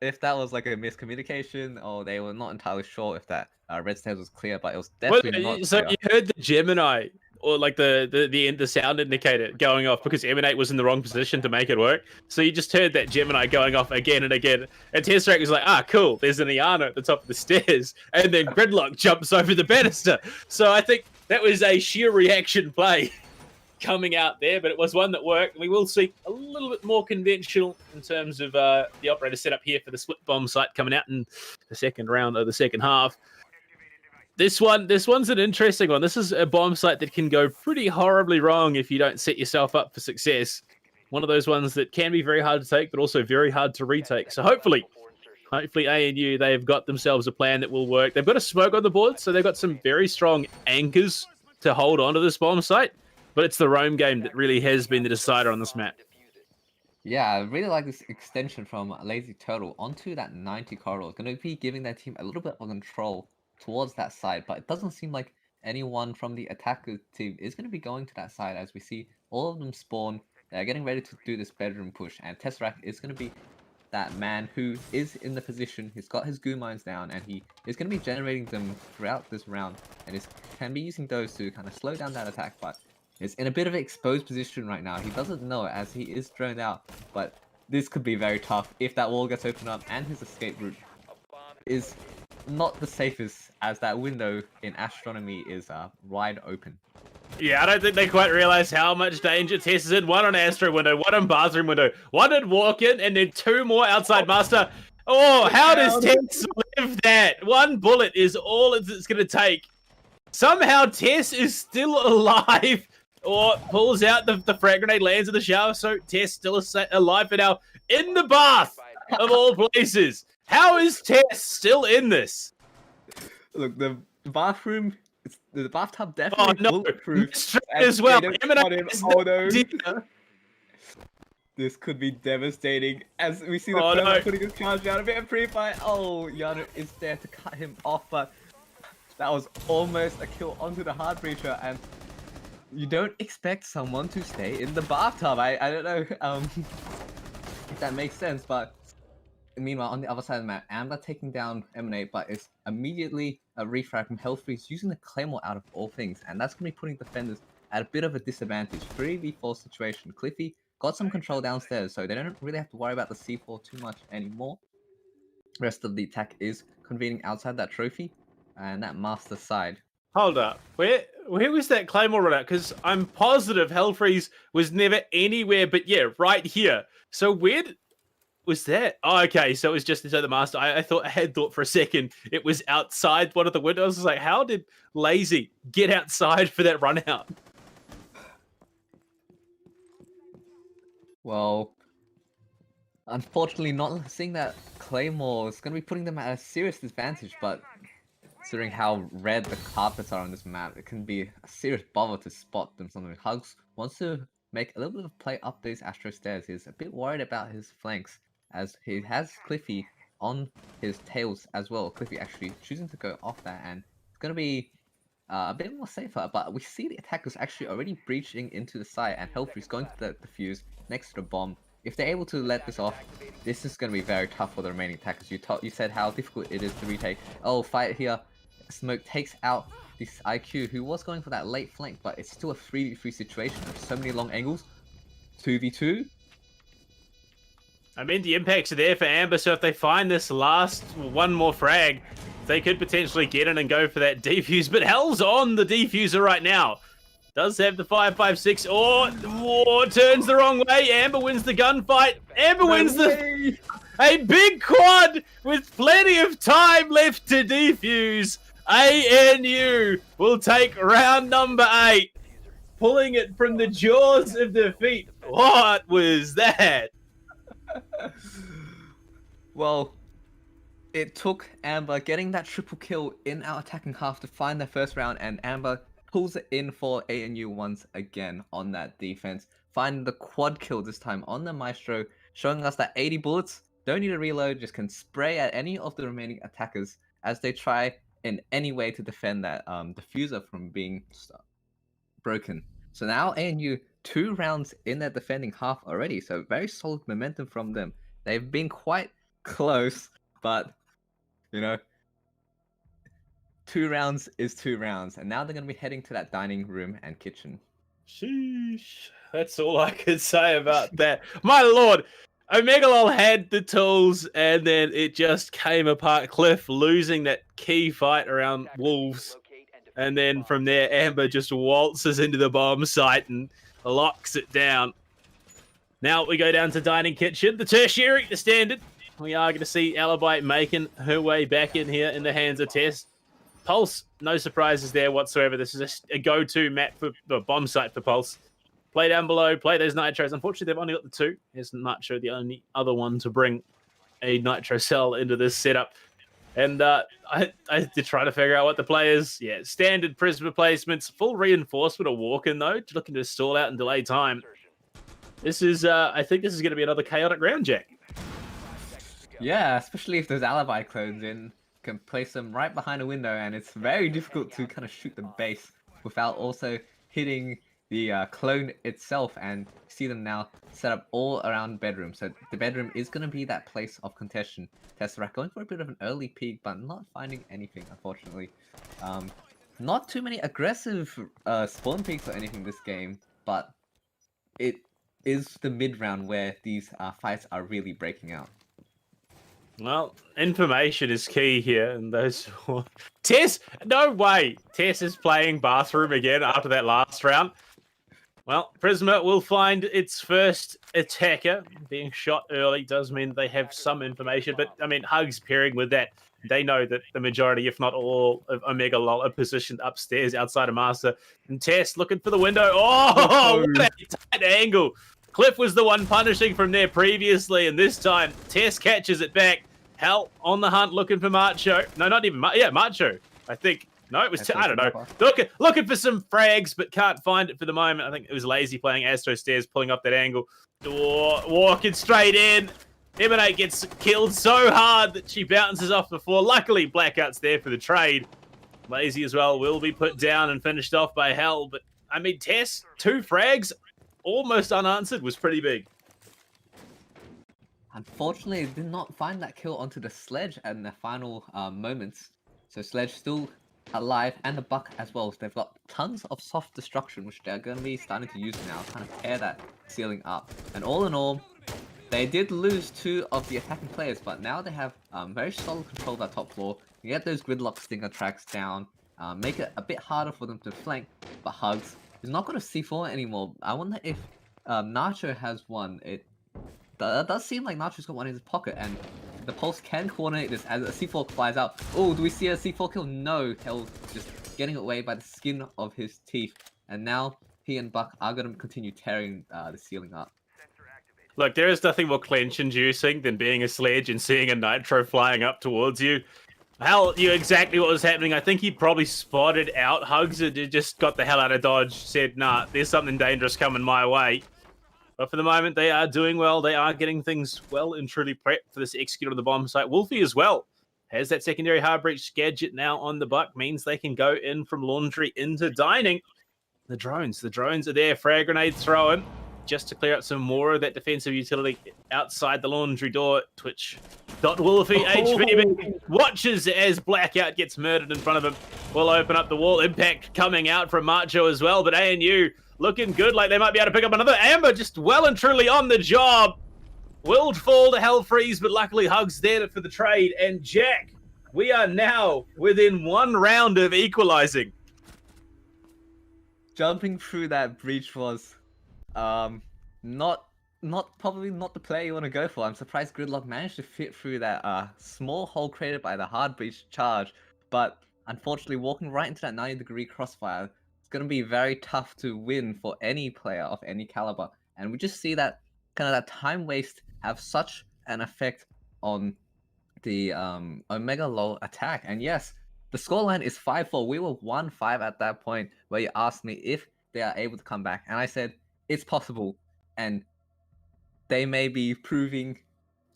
if that was like a miscommunication or they were not entirely sure if that red stairs was clear, but it was definitely not so clear. you heard the Gemini or like the sound indicator going off because Emanate was in the wrong position to make it work. So you just heard that Gemini going off again and again. And Tesseract was like, cool, there's an Iana at the top of the stairs. And then Gridlock jumps over the banister. So I think that was a sheer reaction play coming out there, but it was one that worked. We will see a little bit more conventional in terms of the operator setup here for the split bomb site coming out in the second round of the second half. This one's an interesting one. This is a bomb site that can go pretty horribly wrong if you don't set yourself up for success. One of those ones that can be very hard to take, but also very hard to retake. So hopefully ANU, they've got themselves a plan that will work. They've got a smoke on the board, so they've got some very strong anchors to hold onto this bomb site. But it's the roam game that really has been the decider on this map. Yeah, I really like this extension from Lazy Turtle onto that 90 corridor. It's going to be giving their team a little bit of control towards that side, but it doesn't seem like anyone from the attacker team is going to be going to that side as we see all of them spawn. They're getting ready to do this bedroom push, and Tesseract is going to be that man who is in the position. He's got his goo mines down, and he is going to be generating them throughout this round, and can be using those to kind of slow down that attack, but is in a bit of an exposed position right now. He doesn't know it as he is droned out, but this could be very tough if that wall gets opened up and his escape route is not the safest, as that window in astronomy is wide open. Yeah, I don't think they quite realize how much danger Tess is in. One on Astro window, one on bathroom window, one in walk-in, and then two more outside master. Oh, how does Tess live that? One bullet is all it's going to take. Somehow Tess is still alive, or pulls out the frag grenade, lands in the shower, so Tess still alive for now in the bath of all places. How is Tess still in this? Look, the bathroom, the bathtub definitely bulletproof as well. Oh no. This could be devastating as we see the putting his charge down, a bit of pre-fight. Oh, Yana is there to cut him off, but that was almost a kill onto the hard breacher, and you don't expect someone to stay in the bathtub. I don't know if that makes sense, but meanwhile, on the other side of the map, Amber taking down Emanate, but it's immediately a refrag from Hellfreeze using the Claymore out of all things, and that's going to be putting defenders at a bit of a disadvantage. 3v4 situation. Cliffy got some control downstairs, so they don't really have to worry about the C4 too much anymore. The rest of the attack is convening outside that trophy, and that master side. Hold up. Where was that Claymore run out? Because I'm positive Hellfreeze was never anywhere but, yeah, right here. So where was that? Oh, okay. So it was just inside the master. I had thought for a second it was outside one of the windows. I was like, how did Lazy get outside for that run out? Well, unfortunately, not seeing that Claymore is going to be putting them at a serious disadvantage, but considering how red the carpets are on this map, it can be a serious bother to spot them. Something Hugs wants to make a little bit of play up these Astro stairs. He's a bit worried about his flanks, as he has Cliffy on his tails as well. Cliffy actually choosing to go off that, and it's going to be a bit more safer, but we see the attackers actually already breaching into the site, and Hellfreeze going to the fuse next to the bomb. If they're able to let this off, this is going to be very tough for the remaining attackers. You said how difficult it is to retake. Oh, fight here. Smoke takes out this IQ, who was going for that late flank, but it's still a 3v3 situation. There's so many long angles. 2v2. I mean, the impacts are there for Amber, so if they find this last one more frag, they could potentially get in and go for that defuse. But Hell's on the defuser right now. Does have the 5.56. Oh, turns the wrong way. Amber wins the gunfight. Amber wins a big quad with plenty of time left to defuse. ANU will take round number 8. pulling it from the jaws of defeat. What was that? Well, it took Amber getting that triple kill in our attacking half to find their first round, and Amber pulls it in for ANU once again on that defense, finding the quad kill this time on the Maestro, showing us that 80 bullets don't need a reload, just can spray at any of the remaining attackers as they try in any way to defend that diffuser from being broken. So now ANU 2 rounds in their defending half already, so very solid momentum from them. They've been quite close, but you know, 2 rounds is 2 rounds, and now they're going to be heading to that dining room and kitchen. Sheesh. That's all I could say about that. My lord, O-MEGA-LUL had the tools, and then it just came apart. Cliff losing that key fight around Wolves. And then from there, Amber just waltzes into the bomb site and locks it down. Now we go down to dining kitchen, the tertiary, the standard. We are going to see Alibi making her way back in here in the hands of Tess. Pulse, no surprises there whatsoever. This is a go-to map for the bomb site for Pulse. Play down below, play those nitros. Unfortunately, they've only got the 2. Here's Nacho, the only other one to bring a nitro cell into this setup. And I did try to figure out what the play is. Yeah, standard Prisma placements, full reinforcement of Walken though, looking to stall out and delay time. This is, I think this is going to be another chaotic round, Jack. Yeah, especially if there's Alibi clones in. Can place them right behind a window, and it's very difficult to kind of shoot the base without also hitting the clone itself, and see them now set up all around bedroom. So the bedroom is going to be that place of contention. Tesseract going for a bit of an early peek, but not finding anything, unfortunately. Not too many aggressive spawn peeks or anything this game, but it is the mid round where these fights are really breaking out. Well, information is key here, and those... Tess! No way! Tess is playing bathroom again after that last round. Well, Prisma will find its first attacker. Being shot early does mean they have some information, but, I mean, Hugs pairing with that. They know that the majority, if not all, of O-MEGA-LUL are positioned upstairs outside of Master. And Tess looking for the window. Oh, what a tight angle! Cliff was the one punishing from there previously, and this time, Tess catches it back. Hell on the hunt, looking for Macho. No, not even Macho. I think. No, it was. I don't know. Looking for some frags, but can't find it for the moment. I think it was lazy playing Astro Stairs, pulling up that angle. Walking straight in. Emanate gets killed so hard that she bounces off the floor. Luckily, Blackout's there for the trade. Lazy as well will be put down and finished off by Hell. But I mean, Tess, 2 frags, almost unanswered, was pretty big. Unfortunately, did not find that kill onto the Sledge in the final moments. So Sledge still alive, and the Buck as well. So they've got tons of soft destruction, which they're going to be starting to use now, kind of tear that ceiling up. And all in all, they did lose 2 of the attacking players, but now they have very solid control of that top floor. You get those gridlock stinger tracks down, make it a bit harder for them to flank. But Hugs is not going to C4 anymore. I wonder if Nacho has one. It does seem like Nacho's got one in his pocket, and the Pulse can coordinate this as a C4 flies out. Oh, do we see a C4 kill? No, Hell just getting away by the skin of his teeth. And now he and Buck are going to continue tearing the ceiling up. Look, there is nothing more clench-inducing than being a Sledge and seeing a Nitro flying up towards you. Hell knew exactly what was happening. I think he probably spotted out Hugs and just got the hell out of dodge, said, nah, there's something dangerous coming my way. But for the moment, they are doing well. They are getting things well and truly prepped for this execute on the bomb site. Wolfie as well has that secondary hard breach gadget now on the Buck. Means they can go in from laundry into dining. The drones are there. Frag grenade thrown just to clear out some more of that defensive utility outside the laundry door. Twitch.Wolfie HVB watches as Blackout gets murdered in front of him. Will open up the wall. Impact coming out from Macho as well, but ANU looking good, like they might be able to pick up another. Amber just well and truly on the job. Will fall to Hell Freeze, but luckily Hugs there for the trade. And Jack, we are now within 1 round of equalizing. Jumping through that breach was probably not the play you want to go for. I'm surprised Gridlock managed to fit through that small hole created by the hard breach charge, but unfortunately walking right into that 90-degree crossfire, going to be very tough to win for any player of any caliber. And we just see that kind of that time waste have such an effect on the Omega-LUL attack. And yes, the scoreline is 5-4. We were 1-5 at that point where you asked me if they are able to come back. And I said, it's possible. And they may be proving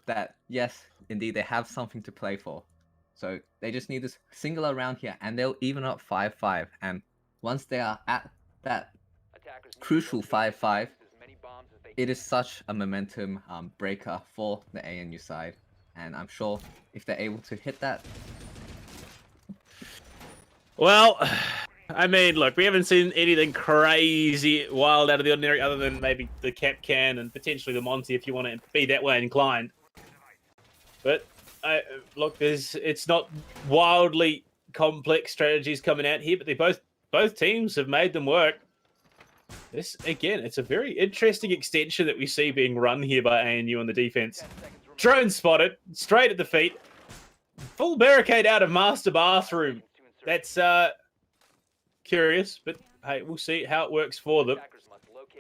that, yes, indeed, they have something to play for. So they just need this singular round here, and they'll even up 5-5. And once they are at that crucial 5-5, it is such a momentum breaker for the ANU side. And I'm sure if they're able to hit that... Well, I mean, look, we haven't seen anything crazy wild out of the ordinary other than maybe the Cap Can and potentially the Monty if you want to be that way inclined. But look, it's not wildly complex strategies coming out here, but both teams have made them work. This, again, it's a very interesting extension that we see being run here by ANU on the defense. Drone spotted, straight at the feet. Full barricade out of Master Bathroom. That's curious, but hey, we'll see how it works for them.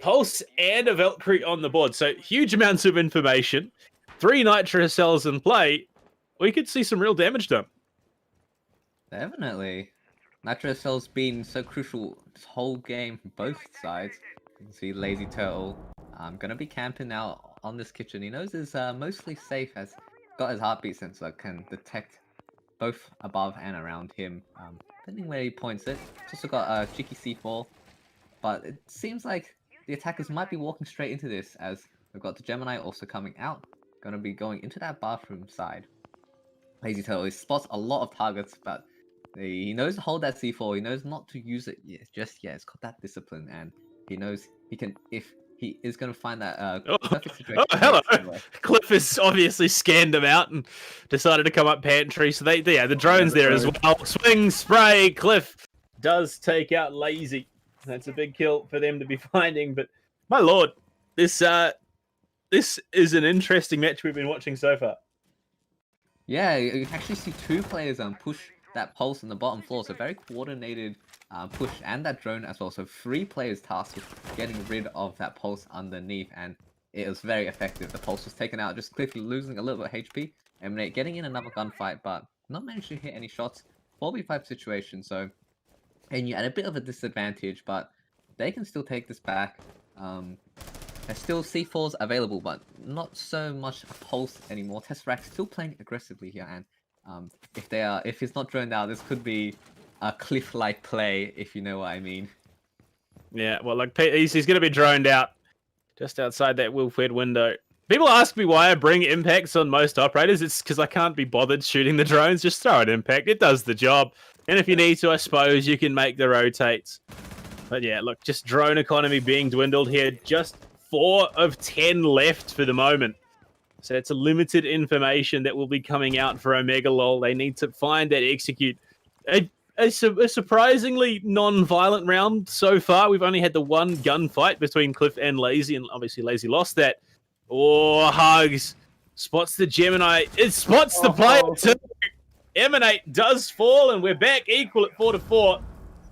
Pulse and a Valkyrie on the board. So huge amounts of information. 3 Nitro cells in play. We could see some real damage done. Definitely. Nitro cells been so crucial this whole game for both sides. You can see Lazy Turtle gonna be camping now on this kitchen. He knows it's mostly safe as got his heartbeat sensor, can detect both above and around him, depending where he points it. He's also got a cheeky C4, but it seems like the attackers might be walking straight into this as we've got the Gemini also coming out, gonna be going into that bathroom side. Lazy Turtle, he spots a lot of targets, but he knows to hold that C4, he knows not to use it just yet. It's got that discipline, and he knows he can, if he is going to find that perfect situation. Oh, hello. Cliff has obviously scanned him out and decided to come up pantry. So the drone's there as well. Swing, spray, Cliff does take out Lazy. That's a big kill for them to be finding. But my lord, this is an interesting match we've been watching so far. Yeah, you actually see 2 players push that pulse on the bottom floor. So very coordinated push, and that drone as well. So 3 players tasked with getting rid of that pulse underneath, and it was very effective. The pulse was taken out, just Cliff losing a little bit of HP. Emanate getting in another gunfight, but not managed to hit any shots. 4v5 situation, so and you're at a bit of a disadvantage, but they can still take this back. There's still C4s available, but not so much a pulse anymore. Tesseract still playing aggressively here, and if he's not droned out, this could be a Cliff-like play, if you know what I mean. Yeah, well, like he's going to be droned out just outside that Wilfred window. People ask me why I bring impacts on most operators. It's because I can't be bothered shooting the drones. Just throw an impact. It does the job. And if you need to, I suppose you can make the rotates. But yeah, look, just drone economy being dwindled here. Just 4 of 10 left for the moment. So it's a limited information that will be coming out for Omega-LUL. They need to find that execute. A surprisingly non-violent round so far. We've only had the 1 gunfight between Cliff and Lazy, and obviously Lazy lost that. Oh, Hugs spots the Gemini. It spots the player too. Emanate does fall, and we're back equal at 4-4.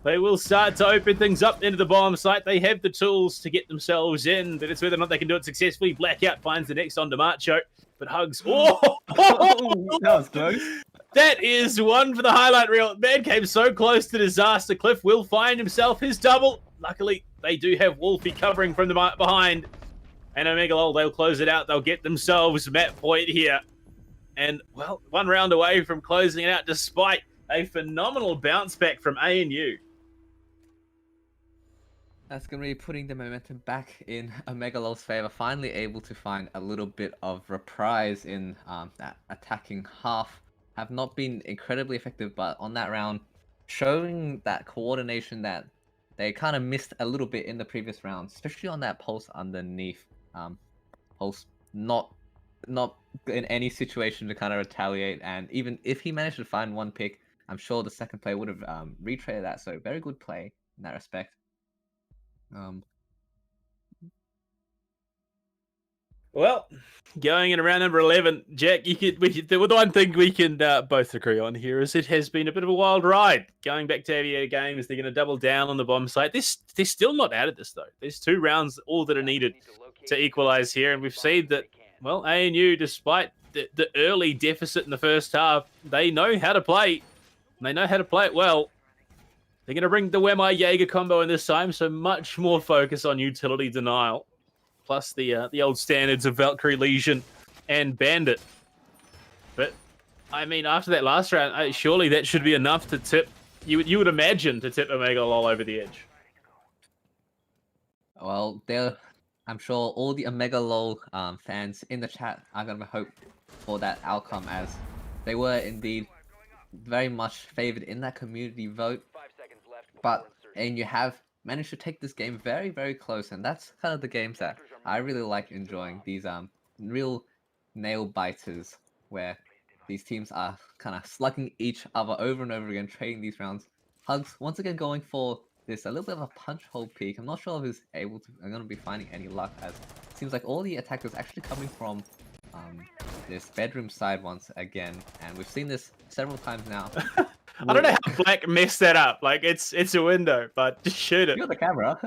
They will start to open things up into the bomb site. They have the tools to get themselves in, but it's whether or not they can do it successfully. Blackout finds the next on DeMarcho, but Hugs. Oh, that was close. That is one for the highlight reel. Man came so close to disaster. Cliff will find himself his double. Luckily, they do have Wolfie covering from the behind. And Omega-LUL, they'll close it out. They'll get themselves map point here. And, well, 1 round away from closing it out despite a phenomenal bounce back from ANU. That's going to be putting the momentum back in Omega-LUL's favor. Finally able to find a little bit of reprise in that attacking half. Have not been incredibly effective, but on that round, showing that coordination that they kind of missed a little bit in the previous round, especially on that pulse underneath. Pulse not in any situation to kind of retaliate, and even if he managed to find 1 pick, I'm sure the second player would have retraded that. So very good play in that respect. Well, going in around number 11, Jack, the one thing we can both agree on here is it has been a bit of a wild ride. Going back to AEL games, they're going to double down on the bomb site. They're still not out of this, though. There's 2 rounds, all that are needed to equalize here. And we've seen that, well, ANU, despite the early deficit in the first half, they know how to play. And they know how to play it well. They're going to bring the Where My Jaeger combo in this time, so much more focus on utility denial. Plus the old standards of Valkyrie Legion and Bandit. But I mean, after that last round, surely that should be enough to tip. You would imagine to tip O-MEGA-LUL over the edge. Well, I'm sure all the Omega-LUL fans in the chat are gonna hope for that outcome, as they were indeed very much favored in that community vote. And you have managed to take this game very, very close, and that's kind of the games that I really like enjoying. These real nail biters where these teams are kind of slugging each other over and over again, trading these rounds. Hugs once again going for this a little bit of a punch hole peek. I'm not sure if he's able to. I'm gonna be finding any luck, as it seems like all the attackers actually coming from this bedroom side once again, and we've seen this several times now. I don't know how Black messed that up. Like it's a window, but just shoot it. You're the camera.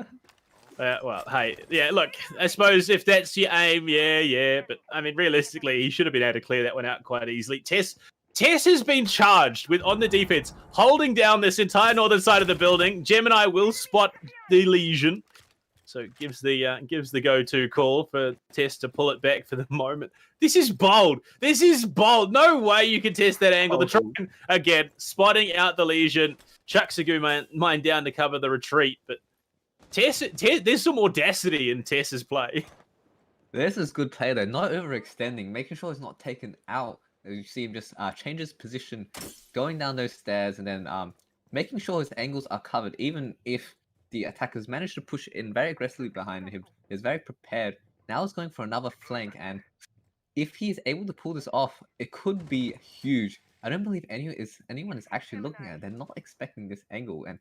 Well, hey, yeah. Look, I suppose if that's your aim, yeah. But I mean, realistically, he should have been able to clear that one out quite easily. Tess has been charged with on the defense, holding down this entire northern side of the building. Gemini will spot the Legion, so it gives the go-to call for Tess to pull it back for the moment. This is bold. This is bold. No way you can test that angle. The train, again, spotting out the Legion. Chucks a goo mine down to cover the retreat. But Tess, there's some audacity in Tess's play. This is good play, though. Not overextending. Making sure he's not taken out. You see him just change his position, going down those stairs, and then making sure his angles are covered. Even if the attackers manage to push in very aggressively behind him, he's very prepared. Now he's going for another flank, and if he's able to pull this off, it could be huge. I don't believe anyone is actually looking at it. They're not expecting this angle, and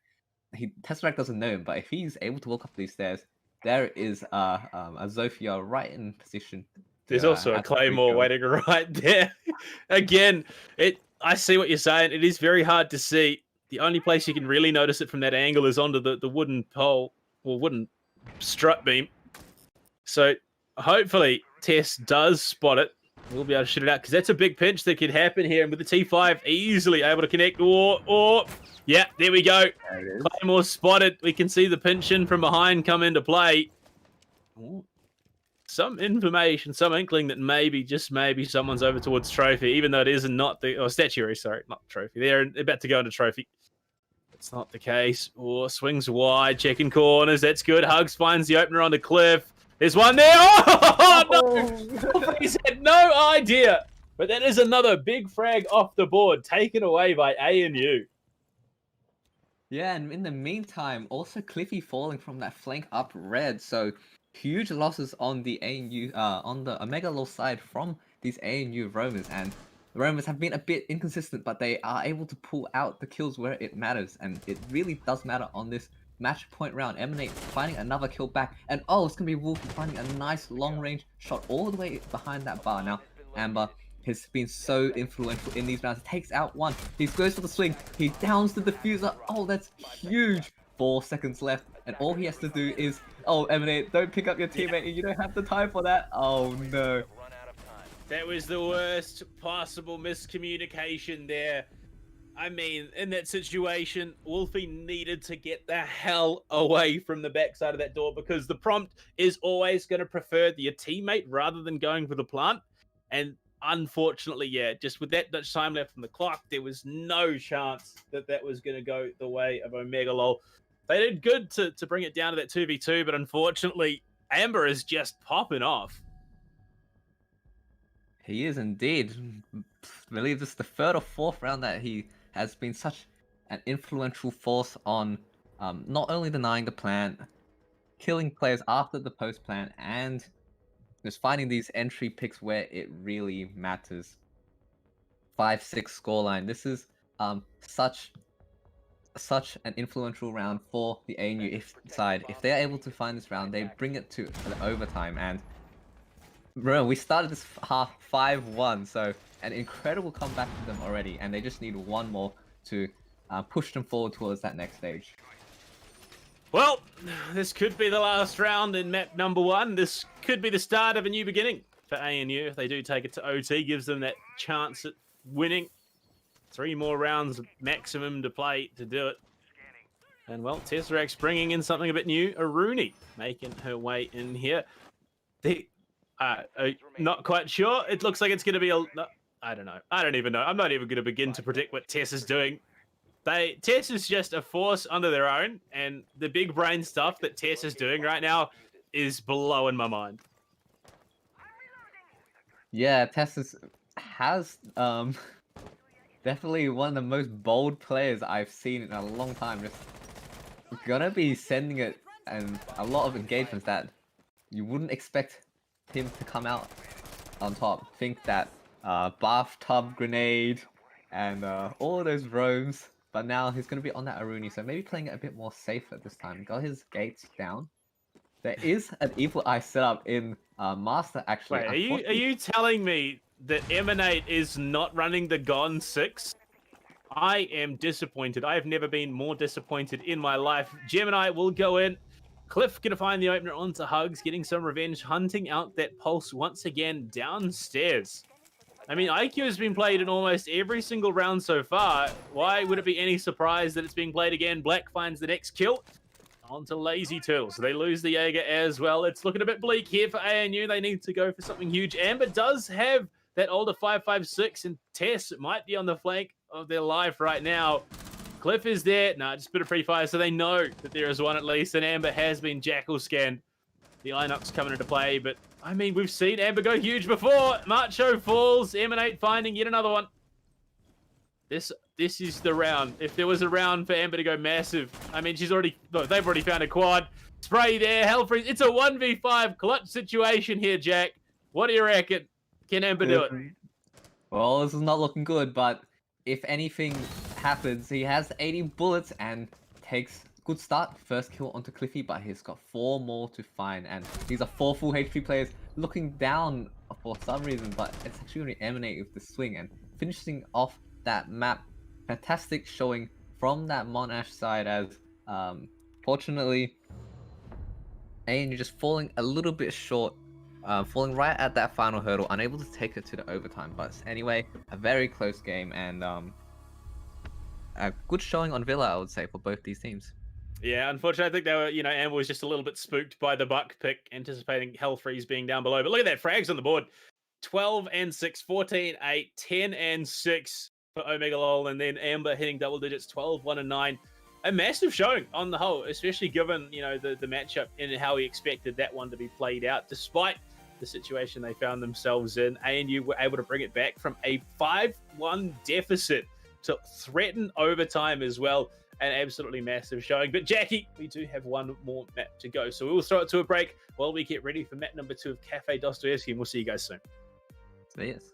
Tesseract doesn't know him. But if he's able to walk up these stairs, there is a Zofia right in position. There's also a Claymore waiting right there. Again, I see what you're saying. It is very hard to see. The only place you can really notice it from that angle is onto the wooden pole, or wooden strut beam. So hopefully Tess does spot it. We'll be able to shoot it out, because that's a big pinch that could happen here. And with the T5 easily able to connect, yeah, there we go. Claymore spotted. We can see the pinch in from behind come into play. Ooh. Some information, some inkling that maybe, just maybe, someone's over towards trophy, even though it is not the statuary. Sorry, not trophy. They're about to go into trophy. It's not the case. Swings wide, checking corners. That's good. Hugs finds the opener on the cliff. There's one there. Oh no! He's had no idea. But that is another big frag off the board, taken away by ANU. Yeah, and in the meantime, also Cliffy falling from that flank up red. So huge losses on the ANU, on the Omega-LUL side from these ANU roamers, and the roamers have been a bit inconsistent, but they are able to pull out the kills where it matters, and it really does matter on this match point round. Emanate finding another kill back, and it's gonna be Wolfie finding a nice long range shot all the way behind that bar. Now Amber has been so influential in these rounds. He takes out one, he goes for the swing, he downs the diffuser. That's huge. 4 seconds left, and all he has to do is, Emanate, don't pick up your teammate. You don't have the time for that. Oh no. That was the worst possible miscommunication there. I mean, in that situation, Wolfie needed to get the hell away from the backside of that door, because the prompt is always going to prefer your teammate rather than going for the plant. And unfortunately, yeah, just with that much time left on the clock, there was no chance that that was going to go the way of Omega-LUL. They did good to bring it down to that 2v2, but unfortunately, Amber is just popping off. He is indeed. I believe this is the 3rd or 4th round that he has been such an influential force on not only denying the plant, killing players after the post plant, and just finding these entry picks where it really matters. 5-6 scoreline. This is such an influential round for the ANU side. If they're able to find this round, they bring it to the overtime, and Bro, we started this half 5-1, so an incredible comeback from them already, and they just need one more to push them forward towards that next stage. Well, this could be the last round in map number 1. This could be the start of a new beginning for ANU. If they do take it to OT, gives them that chance at winning. 3 more rounds maximum to play to do it. And well, Tesseract bringing in something a bit new. Rooney making her way in here. Not quite sure. It looks like it's going to be I don't know. I don't even know. I'm not even going to begin to predict what Tess is doing. Tess is just a force under their own, and the big brain stuff that Tess is doing right now is blowing my mind. Yeah, Tess has definitely one of the most bold players I've seen in a long time. Just gonna be sending it and a lot of engagements that you wouldn't expect him to come out on top. Think that bathtub grenade and all of those roams, but now he's going to be on that Aruni, so maybe playing it a bit more safe at this time. Got his gates down. There is an Evil Eye setup in Master, actually. Wait, are you telling me that Emanate is not running the Gone 6? I am disappointed. I have never been more disappointed in my life. Gemini will go in. Cliff gonna find the opener onto Hugs, getting some revenge, hunting out that pulse once again downstairs. I mean, IQ has been played in almost every single round so far. Why would it be any surprise that it's being played again? Black finds the next kill. Onto Lazy Turtle. So they lose the Jaeger as well. It's looking a bit bleak here for ANU. They need to go for something huge. Amber does have that older 5.56, and Tess might be on the flank of their life right now. Cliff is there. No, just a bit of free fire, so they know that there is one at least, and Amber has been Jackal scanned. The Onyx coming into play, but I mean, we've seen Amber go huge before. Macho falls. Emanate finding yet another one. This is the round. If there was a round for Amber to go massive, I mean, they've already found a quad. Spray there, Hell Freeze. It's a 1v5 clutch situation here, Jack. What do you reckon? Can Amber do it? Well, this is not looking good, but if anything happens, he has 80 bullets and takes good start. First kill onto Cliffy, but he's got 4 more to find, and these are 4 full HP players looking down for some reason, but it's actually going to emanate with the swing and finishing off that map. Fantastic showing from that Monash side, as fortunately ANU just falling a little bit short, falling right at that final hurdle, unable to take it to the overtime. But anyway, a very close game, and a good showing on Villa, I would say, for both these teams. Yeah, unfortunately, I think they were, Amber was just a little bit spooked by the Buck pick, anticipating Hell Freeze being down below. But look at that, frags on the board. 12 and 6, 14, 8, 10 and 6 for Omega-LUL, and then Amber hitting double digits, 12, 1 and 9. A massive showing on the whole, especially given, the matchup and how we expected that one to be played out, despite the situation they found themselves in. ANU were able to bring it back from a 5-1 deficit to threaten overtime as well. An absolutely massive showing. But Jackie, we do have one more map to go, so we will throw it to a break while we get ready for map number 2 of Cafe Dostoevsky, and we'll see you guys soon. Yes.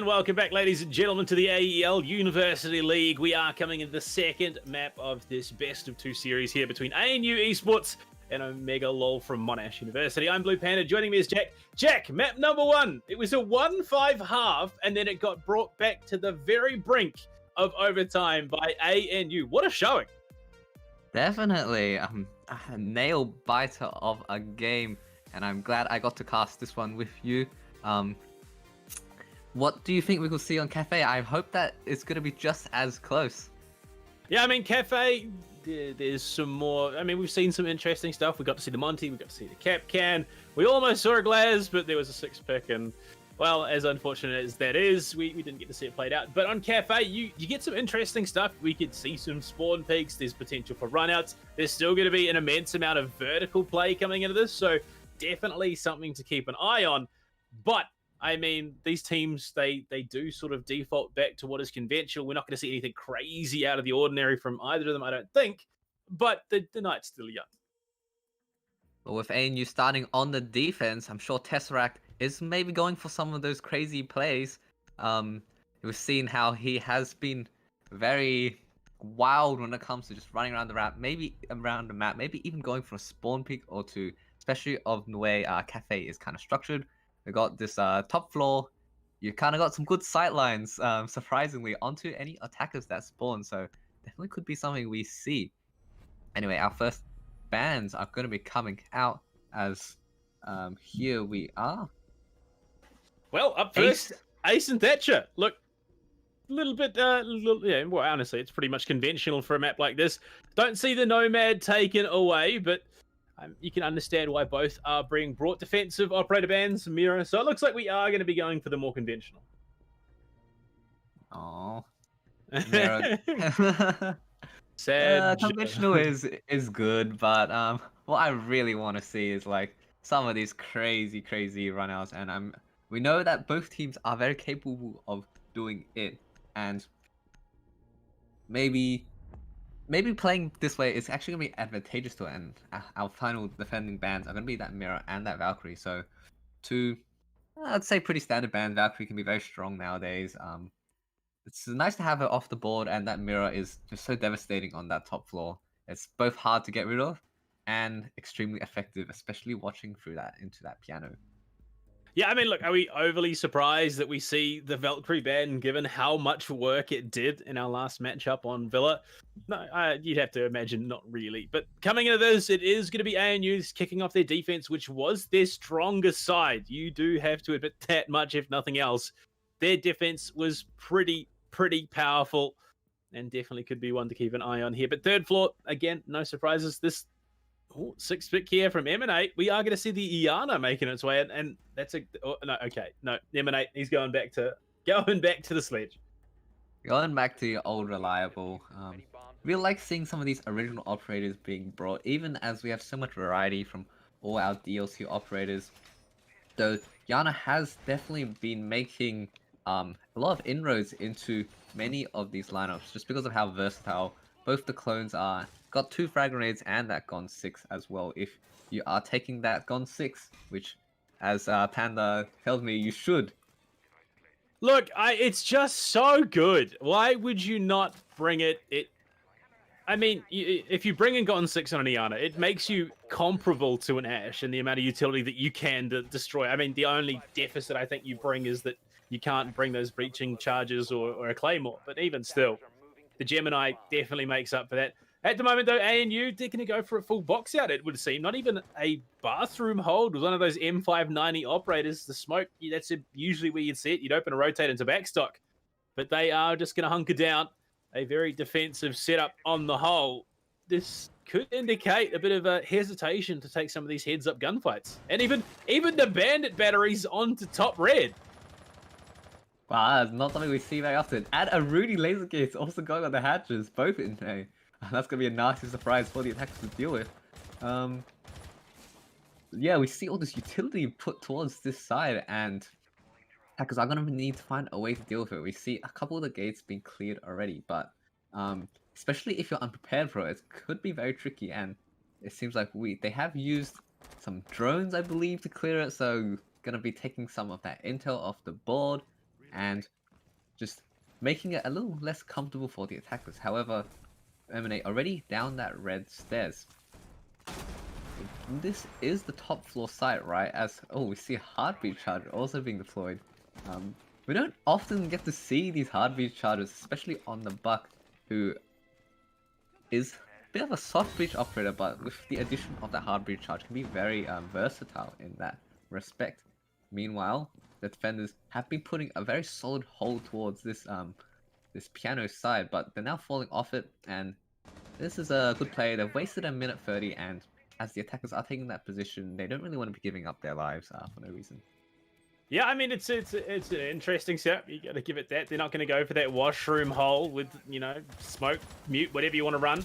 And welcome back, ladies and gentlemen, to the AEL University League. We are coming into the second map of this best of two series here between ANU Esports and O-MEGA-LUL from Monash University. I'm Bluepanda. Joining me is Jack. Jack, map number 1. It was a 1-5 half, and then it got brought back to the very brink of overtime by ANU. What a showing! Definitely a nail biter of a game, and I'm glad I got to cast this one with you. What do you think we will see on Cafe? I hope that it's going to be just as close. Yeah, I mean, Cafe, there's some more. I mean, we've seen some interesting stuff. We got to see the Monty, we got to see the Cap Can. We almost saw a Glaz, but there was a 6-pick, and, well, as unfortunate as that is, we didn't get to see it played out. But on Cafe, you get some interesting stuff. We could see some spawn peaks. There's potential for runouts. There's still going to be an immense amount of vertical play coming into this, so definitely something to keep an eye on. But I mean, these teams, they do sort of default back to what is conventional. We're not going to see anything crazy out of the ordinary from either of them, I don't think. But the night's still young. But with ANU starting on the defense, I'm sure Tesseract is maybe going for some of those crazy plays. We've seen how he has been very wild when it comes to just running around the map, maybe even going for a spawn peak or two, especially of the way Cafe is kind of structured. We got this top floor. You kind of got some good sight lines, surprisingly, onto any attackers that spawn. So definitely could be something we see. Anyway, our first bans are going to be coming out as here we are. Well, up first, Ace and Thatcher. Look, a little bit, yeah, well, honestly, it's pretty much conventional for a map like this. Don't see the Nomad taken away, but you can understand why both are being brought defensive operator bans, Mira. So it looks like we are going to be going for the more conventional. Oh, sad. Conventional is good, but what I really want to see is like some of these crazy runouts, and we know that both teams are very capable of doing it, and maybe playing this way is actually going to be advantageous to it, and our final defending bans are going to be that Mirror and that Valkyrie. So, I'd say pretty standard bans. Valkyrie can be very strong nowadays. It's nice to have her off the board, and that Mirror is just so devastating on that top floor. It's both hard to get rid of and extremely effective, especially watching through that into that piano. Yeah, I mean, look, are we overly surprised that we see the Valkyrie ban, given how much work it did in our last matchup on Villa? No, you'd have to imagine not really. But coming into this, it is going to be ANU's kicking off their defense, which was their strongest side. You do have to admit that much, if nothing else. Their defense was pretty powerful, and definitely could be one to keep an eye on here. But third floor, again, no surprises. This 6-pick here from Emanate. We are going to see the Iana making its way, and that's no, Emanate. He's going back to the sledge. Going back to your old reliable. We like seeing some of these original operators being brought, even as we have so much variety from all our DLC operators. Though Iana has definitely been making a lot of inroads into many of these lineups, just because of how versatile both the clones are. Got 2 frag grenades and that Gon 6 as well, if you are taking that Gon 6, which, as Panda tells me, you should. Look, it's just so good. Why would you not bring it? I mean, if you bring in Gon 6 on an Iana, it makes you comparable to an Ashe in the amount of utility that you can destroy. I mean, the only deficit I think you bring is that you can't bring those breaching charges or a Claymore, but even still, the Gemini definitely makes up for that. At the moment, though, ANU, they're going to go for a full box out, it would seem. Not even a bathroom hold with one of those M590 operators. The smoke, that's usually where you'd see it. You'd open a rotate into backstock. But they are just going to hunker down. A very defensive setup on the whole. This could indicate a bit of a hesitation to take some of these heads-up gunfights. And even the bandit batteries onto top red. Wow, that's not something we see very often. And a Rudy laser gate also going on the hatches, both in there. That's going to be a nasty surprise for the attackers to deal with. Yeah, we see all this utility put towards this side, and attackers are going to need to find a way to deal with it. We see a couple of the gates being cleared already, but especially if you're unprepared for it, it could be very tricky, and it seems like they have used some drones, I believe, to clear it, so going to be taking some of that intel off the board. and just making it a little less comfortable for the attackers. However, M&A already down that red stairs. This is the top floor site, right? As we see a heartbeat charger also being deployed. We don't often get to see these heartbeat chargers, especially on the Buck, who is a bit of a soft breach operator, but with the addition of that heartbeat charge can be very versatile in that respect. Meanwhile, the defenders have been putting a very solid hold towards this this piano side, but they're now falling off it, and this is a good play. They've wasted a minute 30, and as the attackers are taking that position, they don't really want to be giving up their lives for no reason. Yeah, I mean, it's an interesting setup. You got to give it that. They're not going to go for that washroom hole with, you know, smoke, mute, whatever you want to run.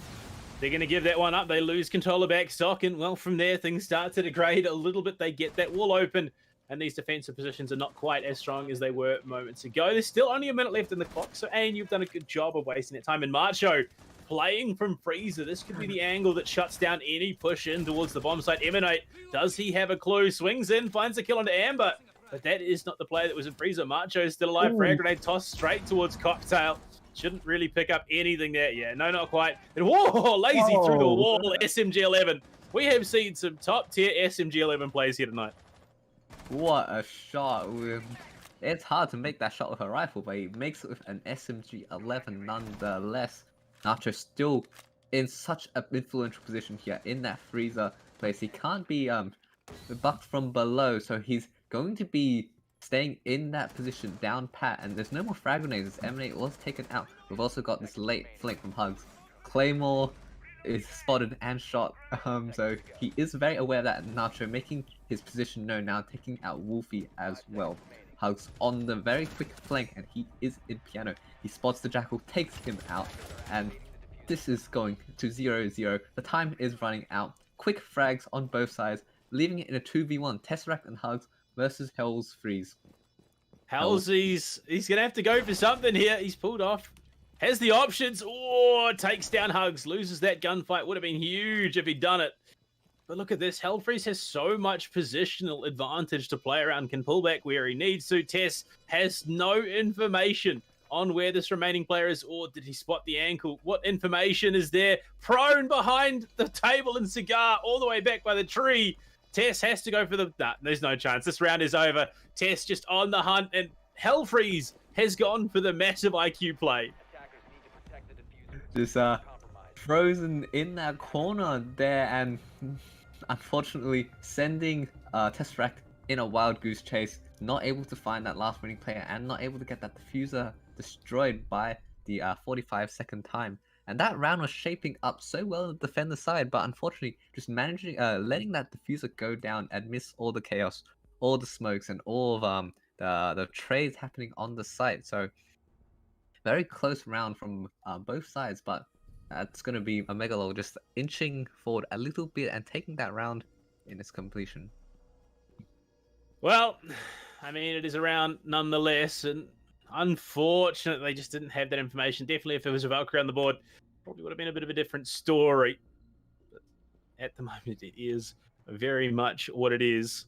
They're going to give that one up. They lose control of back stock, and, well, from there, things start to degrade a little bit. They get that wall open, and these defensive positions are not quite as strong as they were moments ago. There's still only a minute left in the clock, so ANU have done a good job of wasting that time. And Macho playing from freezer. This could be the angle that shuts down any push in towards the bomb site. Emanate, does he have a clue? Swings in, finds a kill onto Amber. But that is not the player that was in freezer. Macho is still alive. Frag grenade tossed straight towards Cocktail. Shouldn't really pick up anything there. Yeah, no, not quite. And whoa, lazy through the wall. SMG-11. We have seen some top tier SMG-11 plays here tonight. What a shot. It's hard to make that shot with a rifle, but he makes it with an SMG-11 nonetheless. Nacho still in such an influential position here in that freezer place. He can't be bucked from below, so he's going to be staying in that position down pat, and there's no more frag grenades as M&A was taken out. We've also got this late flank from Hugs. Claymore is spotted and shot, so he is very aware of that. Nacho making his position known now, taking out Wolfie as well. Hugs on the very quick flank, and he is in piano. He spots the Jackal, takes him out, and this is going to 0-0. The time is running out. Quick frags on both sides, leaving it in a 2v1. Tesseract and Hugs versus Hell's Freeze. He's going to have to go for something here. He's pulled off. Has the options. Oh, takes down Hugs. Loses that gunfight. Would have been huge if he'd done it. But look at this. Hellfreeze has so much positional advantage to play around. Can pull back where he needs to. Tess has no information on where this remaining player is. Or did he spot the ankle? What information is there? Prone behind the table and Cigar all the way back by the tree. Tess has to go for the... Nah, there's no chance. This round is over. Tess just on the hunt, and Hellfreeze has gone for the massive IQ play. Just frozen in that corner there, and unfortunately sending Tesseract in a wild goose chase. Not able to find that last winning player, and not able to get that diffuser destroyed by the 45-second time. And that round was shaping up so well on the defender side, but unfortunately just managing, letting that diffuser go down and miss all the chaos, all the smokes, and all of the trades happening on the site. So very close round from both sides, but it's going to be O-MEGA-LUL just inching forward a little bit and taking that round in its completion. Well, I mean, it is a round nonetheless, and unfortunately, they just didn't have that information. Definitely, if there was a Valkyrie on the board, probably would have been a bit of a different story. But at the moment, it is very much what it is.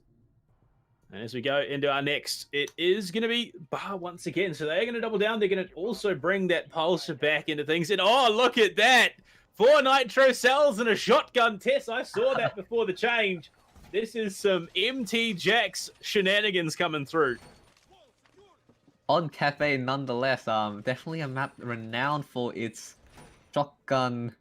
And as we go into our next, it is going to be Bar once again. So they're going to double down. They're going to also bring that pulsar back into things. And oh, look at that. 4 nitro cells and a shotgun test. I saw that before the change. This is some MT Jax shenanigans coming through. On Cafe, nonetheless, definitely a map renowned for its shotgun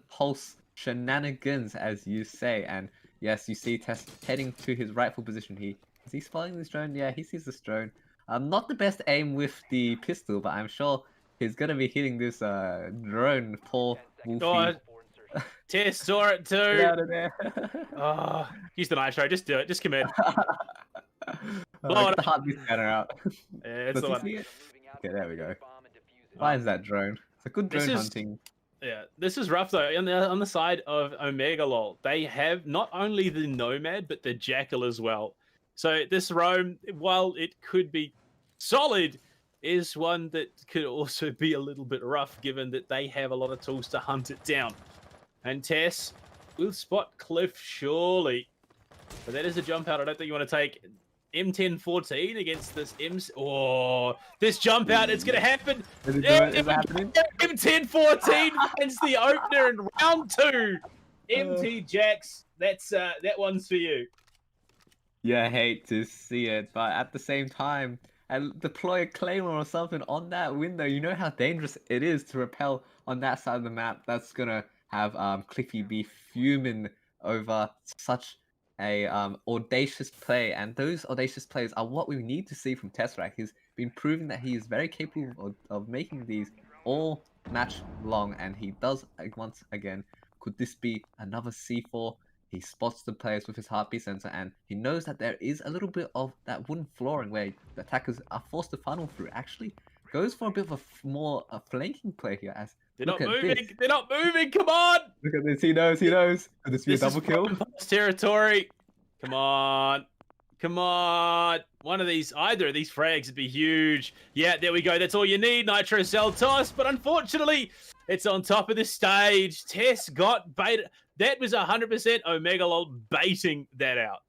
pulse shenanigans, as you say. And yes, you see Tess heading to his rightful position here. Is he spotting this drone? Yeah, he sees this drone. Not the best aim with the pistol, but I'm sure he's gonna be hitting this drone. Poor Wolfie. God. Tess saw it too. Get out of there. Oh, use the nitro. Just do it. Just commit. Get the heartbeat scanner out. Yeah, it's the one. Okay, there we go. Finds that drone. It's a good drone hunting. Yeah, this is rough though. On the side of O-MEGA-LUL, they have not only the Nomad but the Jackal as well. So this roam, while it could be solid, is one that could also be a little bit rough, given that they have a lot of tools to hunt it down. And Tess will spot Cliff surely, but that is a jump out I don't think you want to take. M10-14 against this this jump out. It's going to happen. Is it happening? M10-14 finds the opener in round 2. MT Jax, that one's for you. Yeah, I hate to see it, but at the same time, and deploy a claymore or something on that window. You know how dangerous it is to repel on that side of the map. That's gonna have Cliffy be fuming over such a audacious play, and those audacious plays are what we need to see from Tesseract. He's been proving that he is very capable of making these all match long, and he does once again. Could this be another C4? He spots the players with his heartbeat sensor, and he knows that there is a little bit of that wooden flooring where the attackers are forced to funnel through. Actually, goes for a bit of a flanking play here. As they're not moving. They're not moving. Come on! Look at this. He knows. He knows. Could this be a double kill? Territory. Come on. Come on. Either of these frags would be huge. Yeah, there we go. That's all you need. Nitro Cell toss, but unfortunately, it's on top of the stage. Tess got baited. That was 100% O-MEGA-LUL baiting that out.